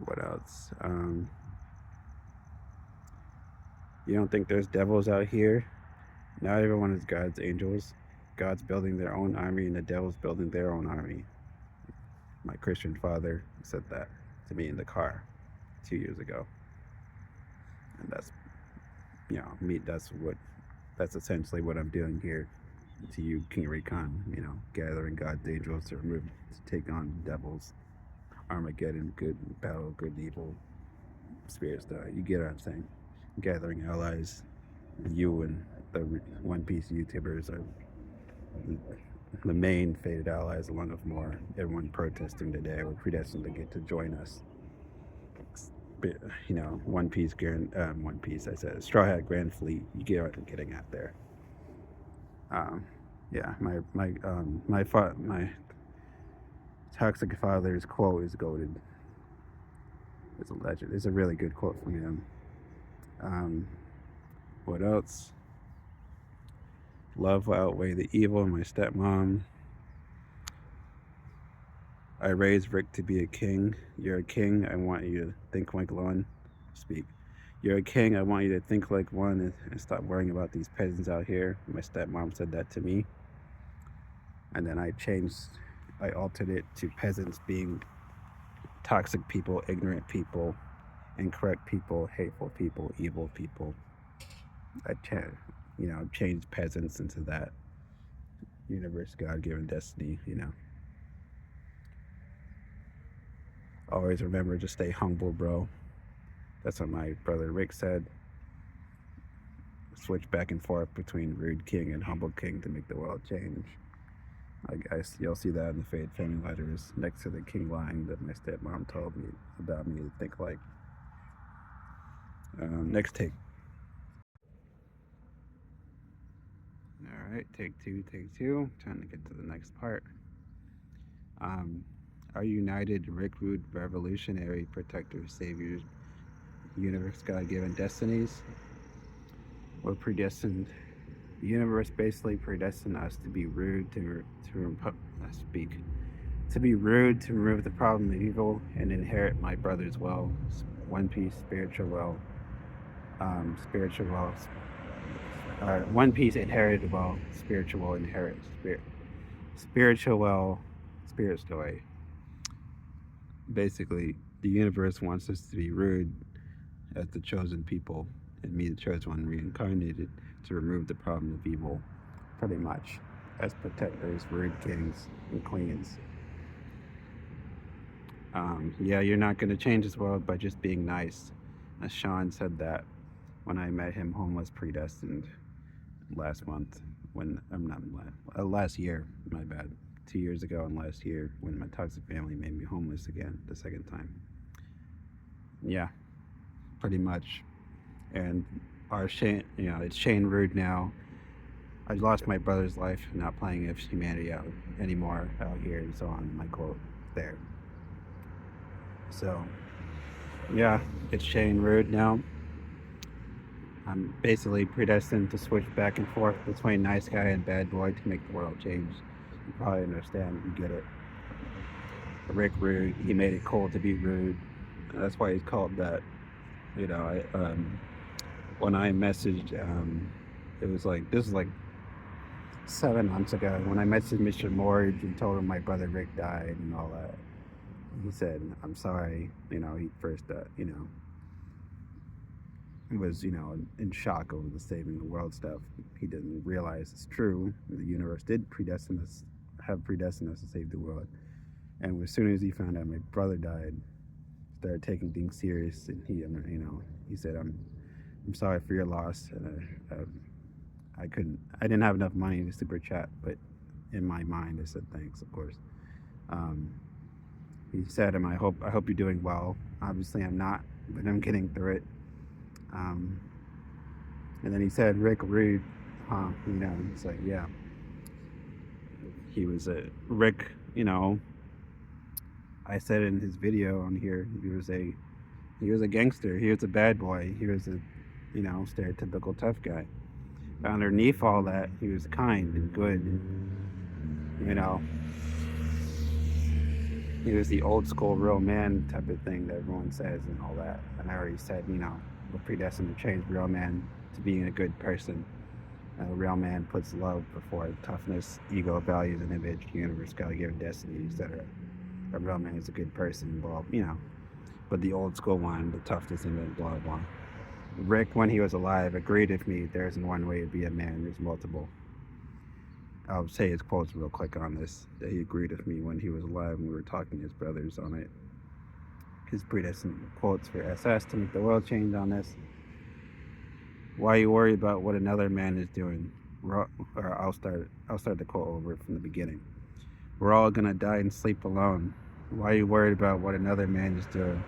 What else? You don't think there's devils out here? Not everyone is God's angels. God's building their own army and the devil's building their own army. My Christian father said that to me in the car 2 years ago. And that's, me, that's essentially what I'm doing here to you, King Recon, gathering God's angels to take on devils, Armageddon, good battle, good and evil, spirits. You get what I'm saying? Gathering allies. You and the One Piece YouTubers are the main fated allies, along with more. Everyone protesting today. We're predestined to get to join us. One Piece, One Piece. I said Straw Hat Grand Fleet. You get what I'm getting at there. Yeah, my toxic father's quote is goated. It's a legend. It's a really good quote from him. What else? Love will outweigh the evil. My stepmom. I raised Rick to be a king. You're a king. I want you to think like one. Speak. You're a king. I want you to think like one and stop worrying about these peasants out here. My stepmom said that to me. And then I altered it to peasants being toxic people, ignorant people, incorrect people, hateful people, evil people. I changed peasants into that universe, God-given destiny, Always remember to stay humble, bro. That's what my brother Rick said. Switch back and forth between rude king and humble king to make the world change. I guess you'll see that in the Fade Family Letters next to the king line that my stepmom told me about me to think like. Next take. All right, take two. Trying to get to the next part. Our united, Rick Rude, revolutionary, protector, savior, universe, God-given destinies. We're predestined. The universe basically predestined us to be rude, to be rude, to remove the problem of evil, and inherit my brother's well. One Piece, spiritual well. One Piece inherited well, spiritual inherit spiritual well, spirit story. Basically, the universe wants us to be rude as the chosen people, and me, the chosen one, reincarnated to remove the problem of evil, pretty much, as protectors, rude kings and queens. You're not going to change this world by just being nice. As Sean said that when I met him, homeless predestined, last year, my bad. 2 years ago and last year when my toxic family made me homeless again the second time. Yeah, pretty much. And our Shane, it's Shane Rude now. I lost my brother's life, not playing of humanity out anymore out here, and so on. My quote there. So, yeah, it's Shane Rude now. I'm basically predestined to switch back and forth between nice guy and bad boy to make the world change. You probably understand, you get it. Rick Rude, he made it cool to be rude. That's why he's called that. When I messaged, it was like, this is like 7 months ago, when I messaged Mr. Morge and told him my brother Rick died and all that. He said, I'm sorry, he first, he was, in shock over the saving the world stuff. He didn't realize it's true. The universe did have predestined us to save the world. And as soon as he found out my brother died, started taking things serious, and he said, I'm sorry for your loss. And I didn't have enough money to super chat, but in my mind I said thanks, of course. He said, I hope you're doing well. Obviously I'm not, but I'm getting through it. And then he said, Rick Rude, it's like, yeah. He was a Rick, I said in his video on here, he was a gangster. He was a bad boy. He was a, stereotypical tough guy. But underneath all that, he was kind and good. And, he was the old school real man type of thing that everyone says and all that. And I already said, we're predestined to change real man to being a good person. A real man puts love before toughness, ego, values, and image, universe, God-given destiny, etc. A real man is a good person, blah, But the old school one, the toughness in it, blah, blah. Rick, when he was alive, agreed with me. There isn't one way to be a man, there's multiple. I'll say his quotes real quick on this. That he agreed with me when he was alive when we were talking to his brothers on it. His predestined quotes for SS to make the world change on this. Why you worry about what another man is doing? I'll start the quote over from the beginning. We're all gonna die and sleep alone. Why are you worried about what another man is doing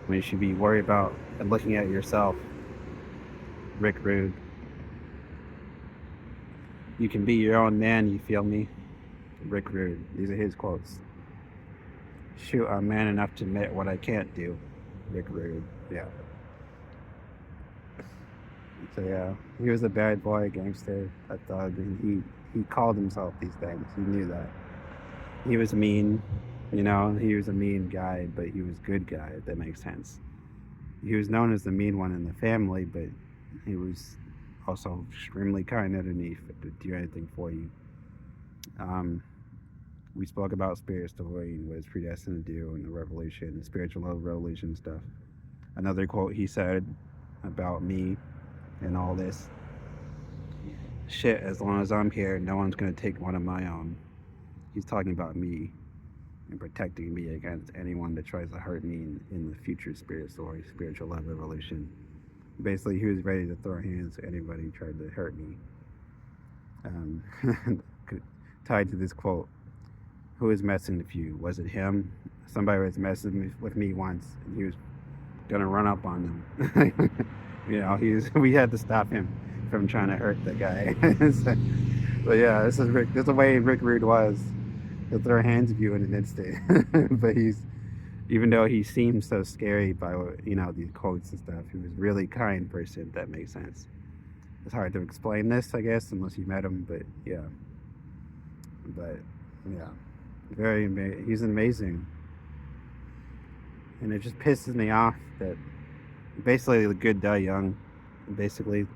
when you should be worried about and looking at yourself? Rick Rude. You can be your own man, you feel me? Rick Rude. These are his quotes. Shoot, I'm man enough to admit what I can't do. Rick Rude. Yeah. So yeah, he was a bad boy, gangster, a thug, and he called himself these things. He knew that. He was mean, he was a mean guy, but he was a good guy, if that makes sense. He was known as the mean one in the family, but he was also extremely kind underneath, would do anything for you. We spoke about spirit story and what it's predestined to do and the revolution, spiritual love revolution stuff. Another quote he said about me and all this shit, as long as I'm here, no one's gonna take one of my own. He's talking about me and protecting me against anyone that tries to hurt me in the future spirit story, spiritual love revolution. Basically, he was ready to throw hands to anybody who tried to hurt me. Tied to this quote, who is messing with you? Was it him? Somebody was messing with me once, and he was gonna run up on them. We had to stop him from trying to hurt the guy. But yeah, this is the way Rick Rude was. He'll throw hands at you in an instant. But even though he seemed so scary by these quotes and stuff, he was a really kind person, if that makes sense. It's hard to explain this, I guess, unless you met him, but yeah. Very amazing. He's amazing. And it just pisses me off that basically the good die young. Basically,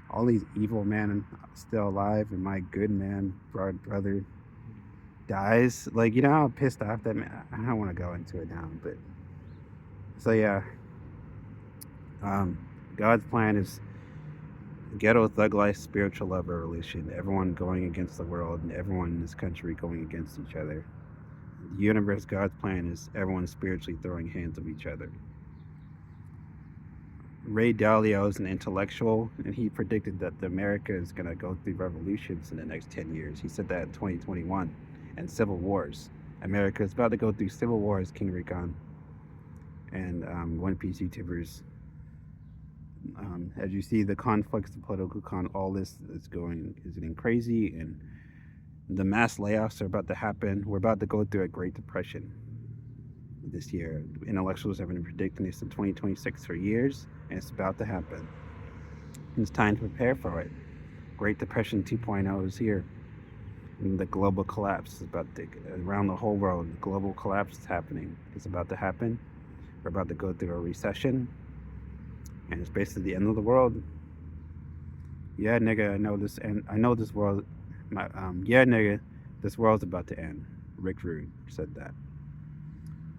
all these evil men still alive, and my good man, brother, dies. Like, how pissed off that man. I don't want to go into it now, but so yeah. God's plan is ghetto thug life, spiritual love revolution. Everyone going against the world, and everyone in this country going against each other. The universe, God's plan is everyone spiritually throwing hands of each other. Ray Dalio is an intellectual, and he predicted that America is going to go through revolutions in the next 10 years. He said that in 2021, and civil wars. America is about to go through civil wars, King Recon, and One Piece YouTubers. As you see, the conflicts, the political all this is getting crazy, and the mass layoffs are about to happen. We're about to go through a Great Depression this year. Intellectuals have been predicting this in 2026 for years, and it's about to happen. It's time to prepare for it. Great Depression 2.0 is here. And the global collapse is around the whole world. The global collapse is happening. It's about to happen. We're about to go through a recession, and it's basically the end of the world. Yeah, nigga, I know this world. Yeah, nigga, this world's about to end. Rick Rude said that.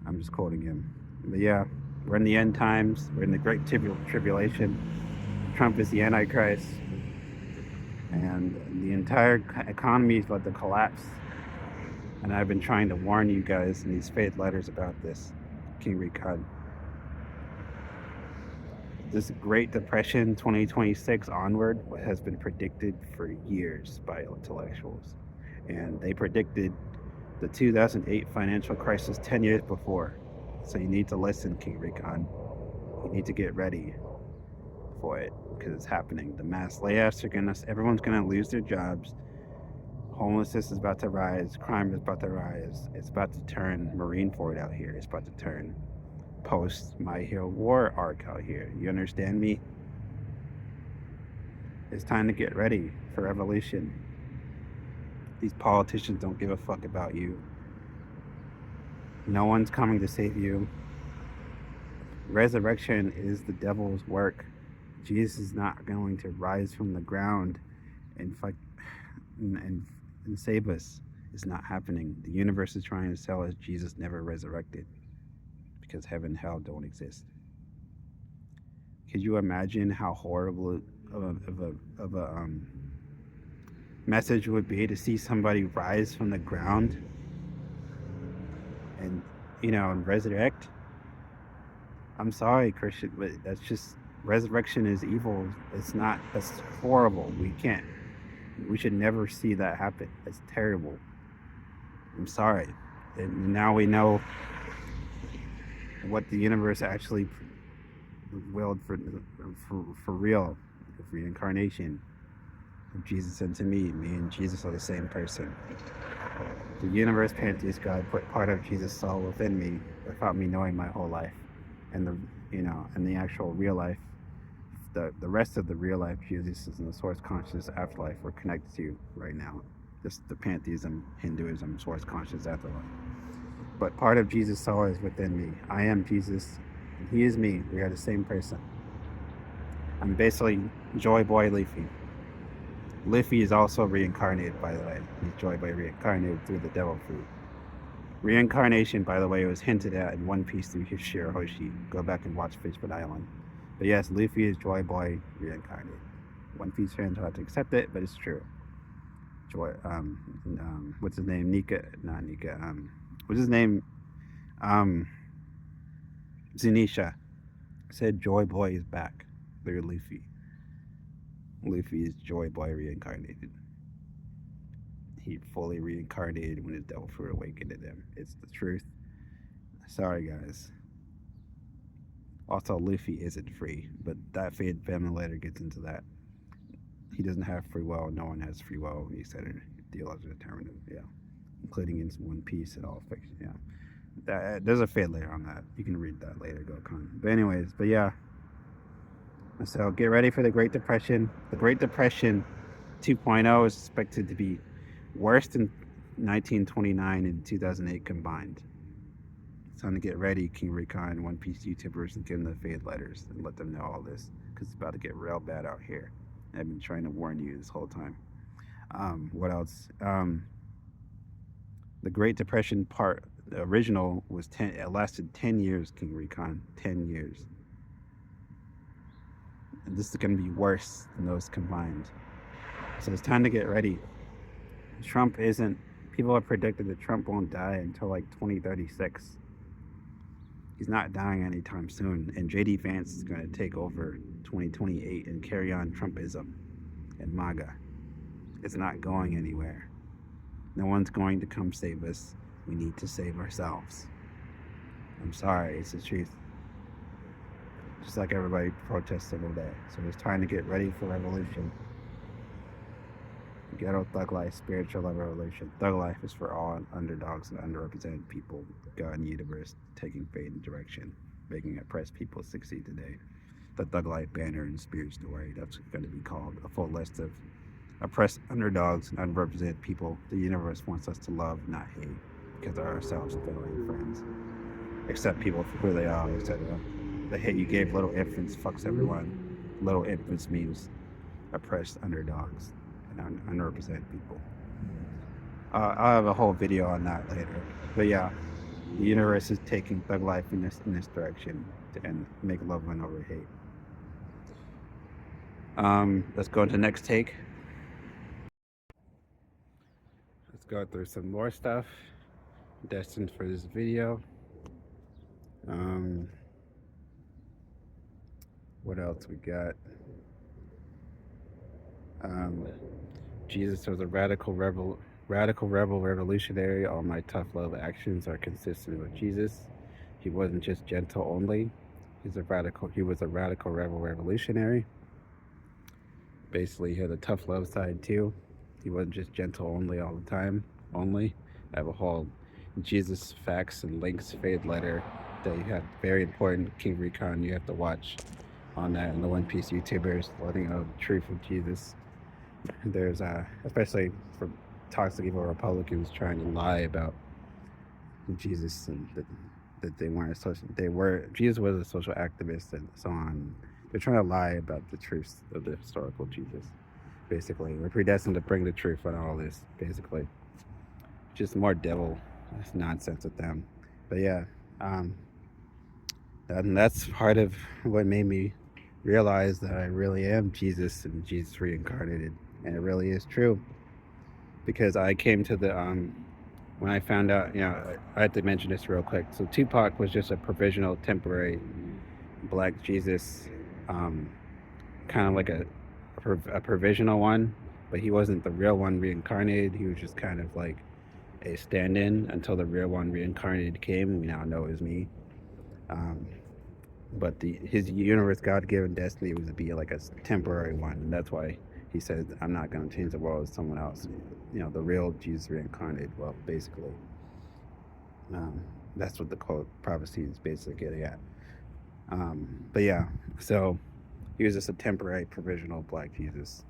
I'm just quoting him. But yeah, we're in the end times. We're in the great tribulation. Trump is the Antichrist. And the entire economy is about to collapse. And I've been trying to warn you guys in these faith letters about this, King Recon. This Great Depression 2026 onward has been predicted for years by intellectuals. And they predicted the 2008 financial crisis 10 years before. So you need to listen, King Recon. You need to get ready for it, because it's happening. The mass layoffs everyone's gonna lose their jobs. Homelessness is about to rise. Crime is about to rise. It's about to turn Marineford out here. It's about to turn post My Hero War arc out here. You understand me? It's time to get ready for revolution. These politicians don't give a fuck about you. No one's coming to save you. Resurrection is the devil's work. Jesus is not going to rise from the ground and fight and save us. It's not happening. The universe is trying to tell us Jesus never resurrected because heaven and hell don't exist. Could you imagine how horrible of a message would be to see somebody rise from the ground and and resurrect? I'm sorry, Christian, but that's just resurrection is evil. It's not. That's horrible. We should never see that happen. It's terrible. I'm sorry. And now we know what the universe actually willed for real, of reincarnation. Of Jesus unto me and Jesus are the same person. The universe, Pantheist God, put part of Jesus' soul within me without me knowing my whole life, and the actual real life, the rest of the real life Jesus is in the source conscious afterlife we're connected to right now. Just the pantheism, Hinduism, source conscious afterlife. But part of Jesus' soul is within me. I am Jesus, and he is me. We are the same person. I'm basically Joy Boy Leafy. Leafy is also reincarnated, by the way. He's Joy Boy reincarnated through the devil fruit. Reincarnation, by the way, was hinted at in One Piece through Shirahoshi. Go back and watch Fishman Island. But yes, Luffy is Joy Boy reincarnated. One Piece fans will have to accept it, but it's true. Joy, what's his name? Not Nika. What's his name? Zunisha said Joy Boy is back through Luffy. Luffy is Joy Boy reincarnated. He fully reincarnated when his devil fruit awakened in him. It's the truth. Sorry, guys. Also, Luffy isn't free, but that Fate family later gets into that. He doesn't have free will. No one has free will. He said it. Theological determinism, yeah, including in One Piece and all fiction, yeah. There's a Fate later on that. You can read that later, Goatcon. But anyways, yeah. So get ready for the Great Depression. The Great Depression 2.0 is expected to be worse than 1929 and 2008 combined. It's time to get ready, King Recon, One Piece YouTubers, and give them the Fate letters and let them know all this, because it's about to get real bad out here. I've been trying to warn you this whole time. What else? The Great Depression part, the original, was it lasted 10 years, King Recon. 10 years. And this is going to be worse than those combined. So it's time to get ready. People have predicted that Trump won't die until like 2036. He's not dying anytime soon. And JD Vance is going to take over 2028 and carry on Trumpism and Manga. It's not going anywhere. No one's going to come save us. We need to save ourselves. I'm sorry, it's the truth. Just like everybody protests every day. So it's time to get ready for revolution. Ghetto Thug Life, spiritual love revolution. Thug Life is for all underdogs and underrepresented people. God Universe taking faith and direction, making oppressed people succeed today. The Thug Life banner and spirit story. That's going to be called a full list of oppressed underdogs and underrepresented people the universe wants us to love, not hate, because they're ourselves family and friends. Accept people for who they are, etc. The hate you gave little infants fucks everyone. Little infants means oppressed underdogs and underrepresented people. I'll have a whole video on that later. But yeah, the universe is taking Thug Life in this direction and make love win over hate. Let's go to the next take. Let's go through some more stuff destined for this video. What else we got? Jesus was a radical rebel revolutionary. All my tough love actions are consistent with Jesus. He wasn't just gentle only. He was a radical rebel revolutionary. Basically, he had a tough love side too. He wasn't just gentle only all the time. I have a whole Jesus facts and links fade letter that you have, very important, King Recon, you have to watch on that, and the One Piece YouTubers letting know the truth of Jesus. There's especially for toxic evil Republicans trying to lie about Jesus and that they weren't Jesus was a social activist and so on. They're trying to lie about the truths of the historical Jesus. Basically, we're predestined to bring the truth on all this. Basically, just more devil nonsense with them. But yeah, um, that's part of what made me realize that I really am Jesus and Jesus reincarnated, and it really is true. Because I came to the when I found out, I had to mention this real quick. So Tupac was just a provisional, temporary Black Jesus, um, kind of like a provisional one, but he wasn't the real one reincarnated. He was just kind of like a stand-in until the real one reincarnated came. We now know it was me. Um, but his universe, God-given destiny, was to be like a temporary one, and that's why he said, "I'm not going to change the world with someone else." The real Jesus reincarnated. Well, basically, um, that's what the quote prophecy is basically getting at. But yeah, so he was just a temporary, provisional Black Jesus.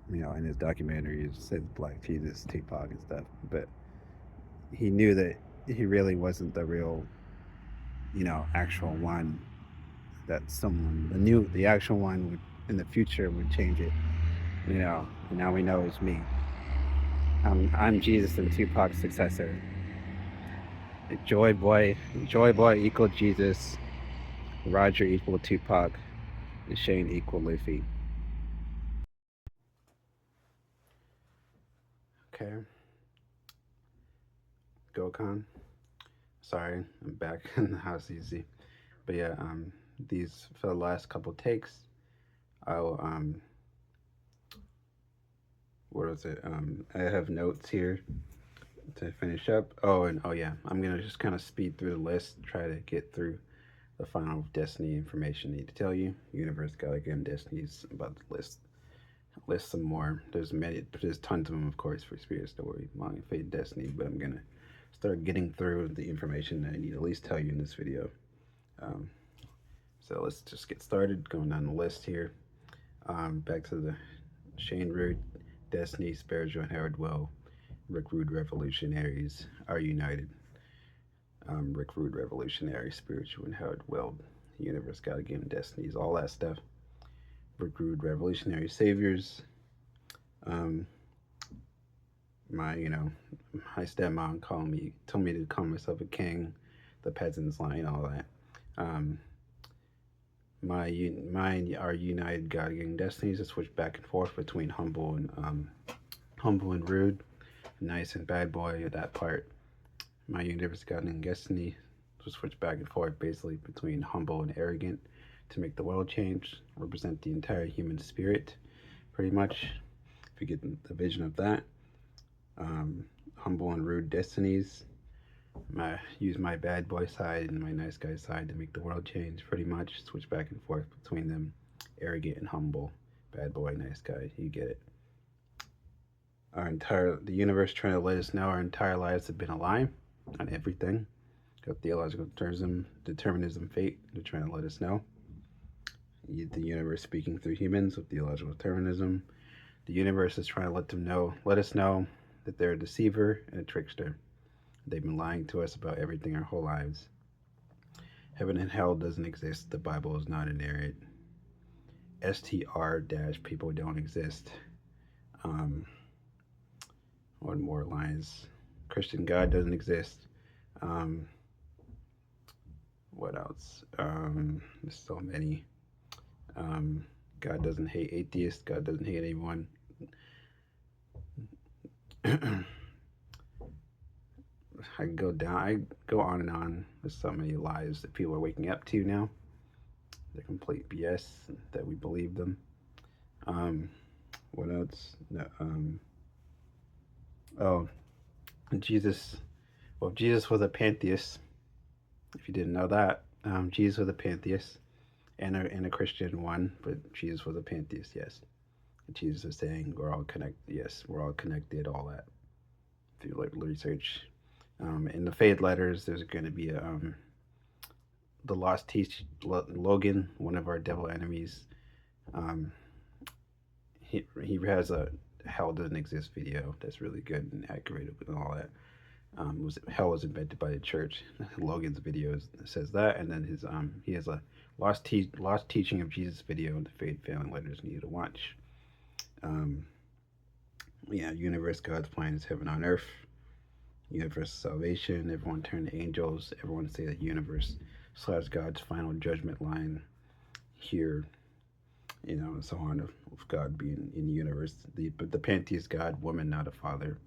In his documentary, he says Black Jesus, Tupac, and stuff. But he knew that he really wasn't the real, actual one. That someone, the actual one would, in the future, would change it. And now we know it's me. I'm Jesus and Tupac's successor. Joy Boy equal Jesus. Roger equal Tupac. And Shane equal Luffy. Okay. Goatcon. Sorry, I'm back in the house, easy. But yeah, these for the last couple takes, I'll what was it? I have notes here to finish up. Oh yeah, I'm gonna just kind of speed through the list, try to get through the final Destiny information I need to tell you. Universe, God, again, Destinies, about to list some more. There's tons of them, of course, for Spirit Story, Manga, Fate, Destiny, but I'm gonna start getting through the information that I need to at least tell you in this video. So let's just get started, going down the list here. Back to the Shane Root, Destiny, Spiritual Inherit Well, Rick Rude Revolutionaries, Are United. Rick Rude Revolutionaries, Spiritual Inherit Well, Universe, God, Again, Destinies, all that stuff. Rick Rude Revolutionary Saviors. My stepmom told me to call myself a king, the peasants line, all that. Our United God Again Destinies to switch back and forth between humble and rude, nice and bad boy. That part. My Universe God Again Destiny to switch back and forth basically between humble and arrogant to make the world change. Represent the entire human spirit, pretty much. If you get the vision of that. Humble and rude destinies. Use my bad boy side and my nice guy side to make the world change, pretty much. Switch back and forth between them. Arrogant and humble. Bad boy, nice guy. You get it. The universe trying to let us know our entire lives have been a lie on everything. Got theological determinism, fate. They're trying to let us know. The universe speaking through humans with theological determinism. The universe is trying to let us know that they're a deceiver and a trickster. They've been lying to us about everything our whole lives. Heaven and hell doesn't exist. The Bible is not inerrant. STR-people don't exist. What more lines? Christian God doesn't exist. What else? There's so many. God doesn't hate atheists. God doesn't hate anyone. I go on and on. There's so many lies that people are waking up to now. They're complete BS that we believe them. What else? No, Jesus. Well, Jesus was a pantheist. If you didn't know that, Jesus was a pantheist and a Christian one, but Jesus was a pantheist. Yes, Jesus is saying we're all connected. Yes, we're all connected. All that. If you research. In the Fade letters, there's going to be the Lost Teach Logan, one of our devil enemies. He has a Hell Doesn't Exist video that's really good and accurate and all that. Hell was invented by the church. Logan's video says that, and then he has a lost teaching of Jesus video the faith failing letters need to watch. Yeah, universe, God's plan is heaven on earth. Universal salvation. Everyone turn to angels. Everyone say that universe / God's final judgment line here. And so on of God being in the universe. But the Pantheist God, woman, not a father,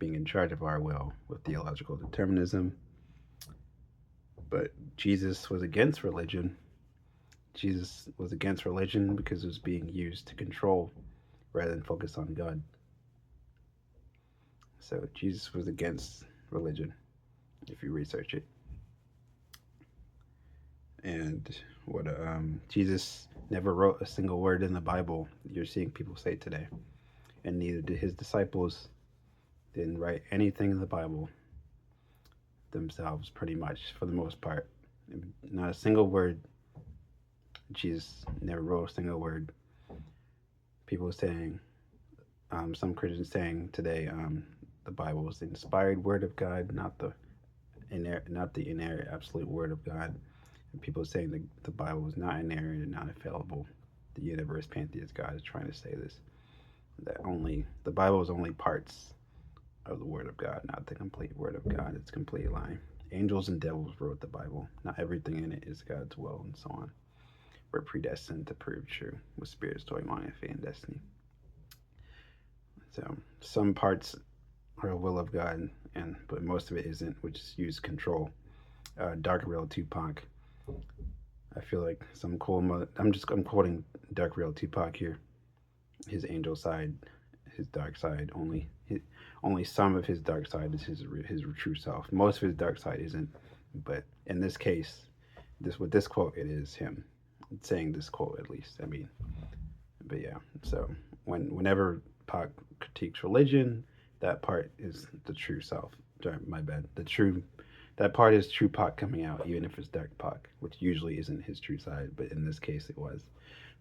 being in charge of our will with theological determinism. But Jesus was against religion. Jesus was against religion because it was being used to control rather than focus on God. So Jesus was against religion, if you research it. And what Jesus never wrote a single word in the Bible you're seeing people say today. And neither did his disciples. Didn't write anything in the Bible themselves, pretty much, for the most part. Not a single word. Jesus never wrote a single word. People saying, some Christians saying today, the Bible is the inspired word of God, not the inerrant absolute word of God. And people saying the Bible is not inerrant and not infallible. The universe Pantheist God is trying to say this. That only the Bible is only parts of the word of God, not the complete word of God. It's complete lie. Angels and devils wrote the Bible. Not everything in it is God's will, and so on. We're predestined to prove true with spirit, story, mind, faith, and destiny. So some parts are the will of God, but most of it isn't, which is used control. Dark Real Tupac. I feel like some cool I'm quoting Dark Real Tupac here. His angel side, his dark side, only some of his dark side is his true self. Most of his dark side isn't, but in this case, with this quote, it is him saying this quote, at least. I mean, but yeah. So whenever Pac critiques religion, that part is the true self. Sorry, my bad. That part is true Pac coming out, even if it's dark Pac, which usually isn't his true side, but in this case, it was.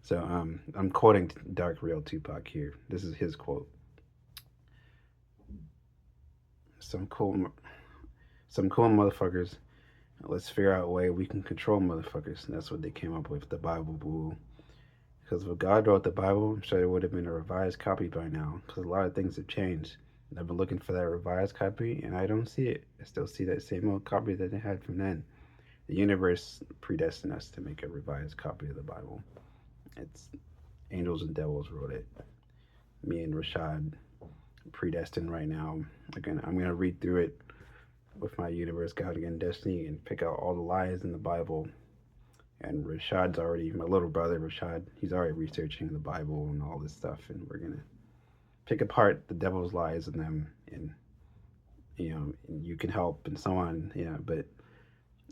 So I'm quoting Dark Real Tupac here. This is his quote. Some cool motherfuckers. Let's figure out a way we can control motherfuckers. And that's what they came up with, the Bible boo. Because if God wrote the Bible, I'm sure there would have been a revised copy by now. Because a lot of things have changed. And I've been looking for that revised copy, and I don't see it. I still see that same old copy that they had from then. The universe predestined us to make a revised copy of the Bible. It's angels and devils wrote it. Me and Rashad predestined right now. Again, I'm gonna read through it with my universe, God again, Destiny, and pick out all the lies in the Bible. And Rashad's already, my little brother Rashad, he's already researching the Bible and all this stuff, and we're gonna pick apart the devil's lies in them, and you can help and so on. But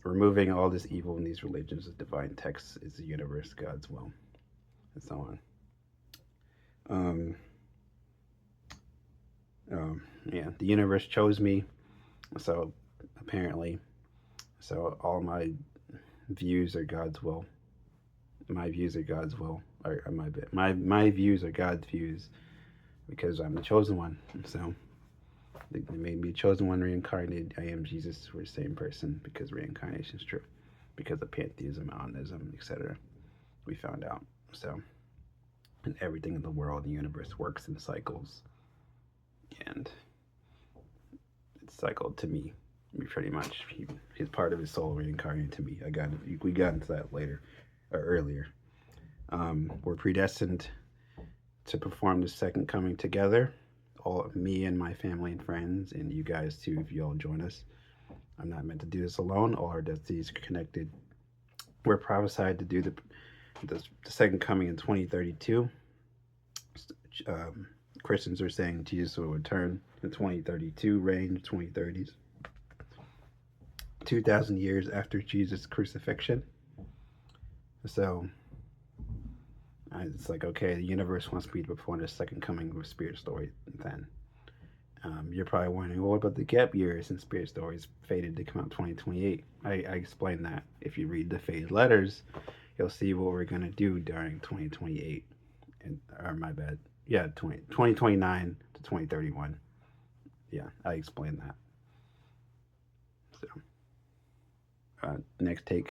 removing all this evil in these religions with divine texts is the universe, God's will, and so on. The universe chose me, so apparently, so all my views are God's will. My views are God's will, or my views are God's views, because I'm the chosen one. So they made me chosen one, reincarnated. I am Jesus. We're the same person because reincarnation is true, because of pantheism, onanism, etc. We found out. So, and everything in the world, the universe works in cycles, and it's cycled to me. Pretty much, his part of his soul reincarnated to me. We got into that later or earlier. We're predestined to perform the second coming together. All of me and my family and friends, and you guys too, if you all join us. I'm not meant to do this alone. All our destinies are connected. We're prophesied to do the second coming in 2032. Christians are saying Jesus will return in 2032 range, 2030s. 2,000 years after Jesus' crucifixion. So it's like, okay, the universe wants me to perform the second coming of Spirit Story then. You're probably wondering, well, what about the gap years and Spirit Stories fated to come out 2028? I explained that. If you read the faded letters, you'll see what we're going to do during 2028. Or my bad. Yeah, 2029 to 2031. Yeah, I explained that. So, next take.